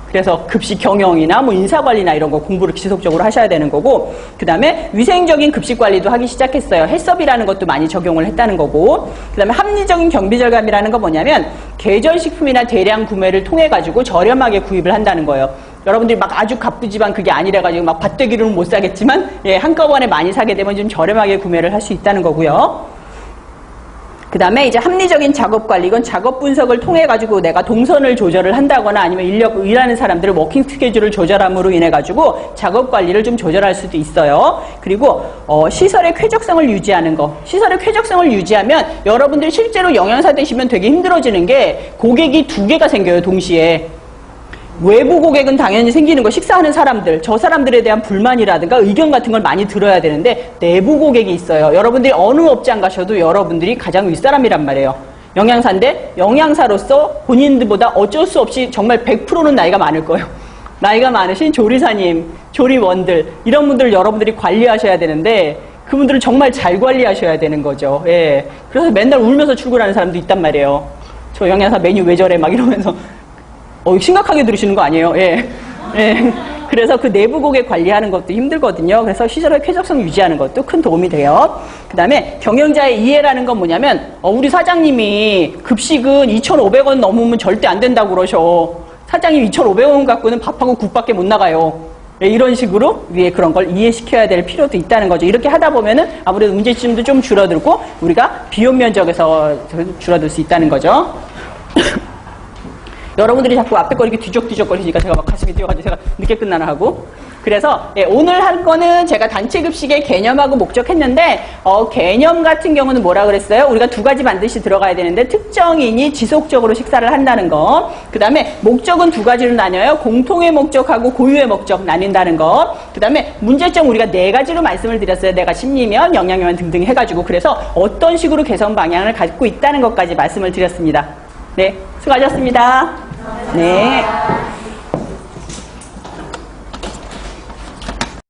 그래서 급식 경영이나 뭐 인사관리나 이런 거 공부를 지속적으로 하셔야 되는 거고, 그 다음에 위생적인 급식 관리도 하기 시작했어요. 헬스업이라는 것도 많이 적용을 했다는 거고, 그 다음에 합리적인 경비 절감이라는 건 뭐냐면 계절식품이나 대량 구매를 통해 가지고 저렴하게 구입을 한다는 거예요. 여러분들이 막 아주 가쁘지만 그게 아니라가지고 막 밭대기로는 못 사겠지만, 예, 한꺼번에 많이 사게 되면 좀 저렴하게 구매를 할 수 있다는 거고요. 그 다음에 이제 합리적인 작업 관리, 이건 작업 분석을 통해 가지고 내가 동선을 조절을 한다거나 아니면 일하는 사람들을 워킹 스케줄을 조절함으로 인해 가지고 작업 관리를 좀 조절할 수도 있어요. 그리고 시설의 쾌적성을 유지하는 거. 시설의 쾌적성을 유지하면 여러분들이 실제로 영양사 되시면 되게 힘들어지는 게 고객이 두 개가 생겨요, 동시에. 외부 고객은 당연히 생기는 거, 식사하는 사람들, 저 사람들에 대한 불만이라든가 의견 같은 걸 많이 들어야 되는데 내부 고객이 있어요. 여러분들이 어느 업장 가셔도 여러분들이 가장 윗사람이란 말이에요. 영양사인데 영양사로서 본인들보다 어쩔 수 없이 정말 100%는 나이가 많을 거예요. 나이가 많으신 조리사님, 조리원들, 이런 분들 여러분들이 관리하셔야 되는데 그분들을 정말 잘 관리하셔야 되는 거죠. 예. 그래서 맨날 울면서 출근하는 사람도 있단 말이에요. 저 영양사 메뉴 왜 저래 막 이러면서. 심각하게 들으시는 거 아니에요? 예. 예. 그래서 그 내부 고객 관리하는 것도 힘들거든요. 그래서 시설의 쾌적성 유지하는 것도 큰 도움이 돼요. 그 다음에 경영자의 이해라는 건 뭐냐면, 우리 사장님이 급식은 2,500원 넘으면 절대 안 된다고 그러셔. 사장님 2,500원 갖고는 밥하고 국밖에 못 나가요. 예, 이런 식으로 위에 그런 걸 이해시켜야 될 필요도 있다는 거죠. 이렇게 하다 보면은 아무래도 문제점도 좀 줄어들고 우리가 비용 면적에서 줄어들 수 있다는 거죠. 여러분들이 자꾸 앞에 거 이렇게 뒤적뒤적 거리시니까 제가 막 가슴이 뛰어가지고 제가 늦게 끝나나 하고. 그래서 예, 오늘 할 거는 제가 단체 급식의 개념하고 목적했는데 개념 같은 경우는 뭐라 그랬어요? 우리가 두 가지 반드시 들어가야 되는데 특정인이 지속적으로 식사를 한다는 거. 그 다음에 목적은 두 가지로 나뉘어요. 공통의 목적하고 고유의 목적 나뉜다는 거. 그 다음에 문제점 우리가 네 가지로 말씀을 드렸어요. 내가 심리면, 영양면 등등 해가지고. 그래서 어떤 식으로 개선 방향을 갖고 있다는 것까지 말씀을 드렸습니다. 네, 수고하셨습니다. 네.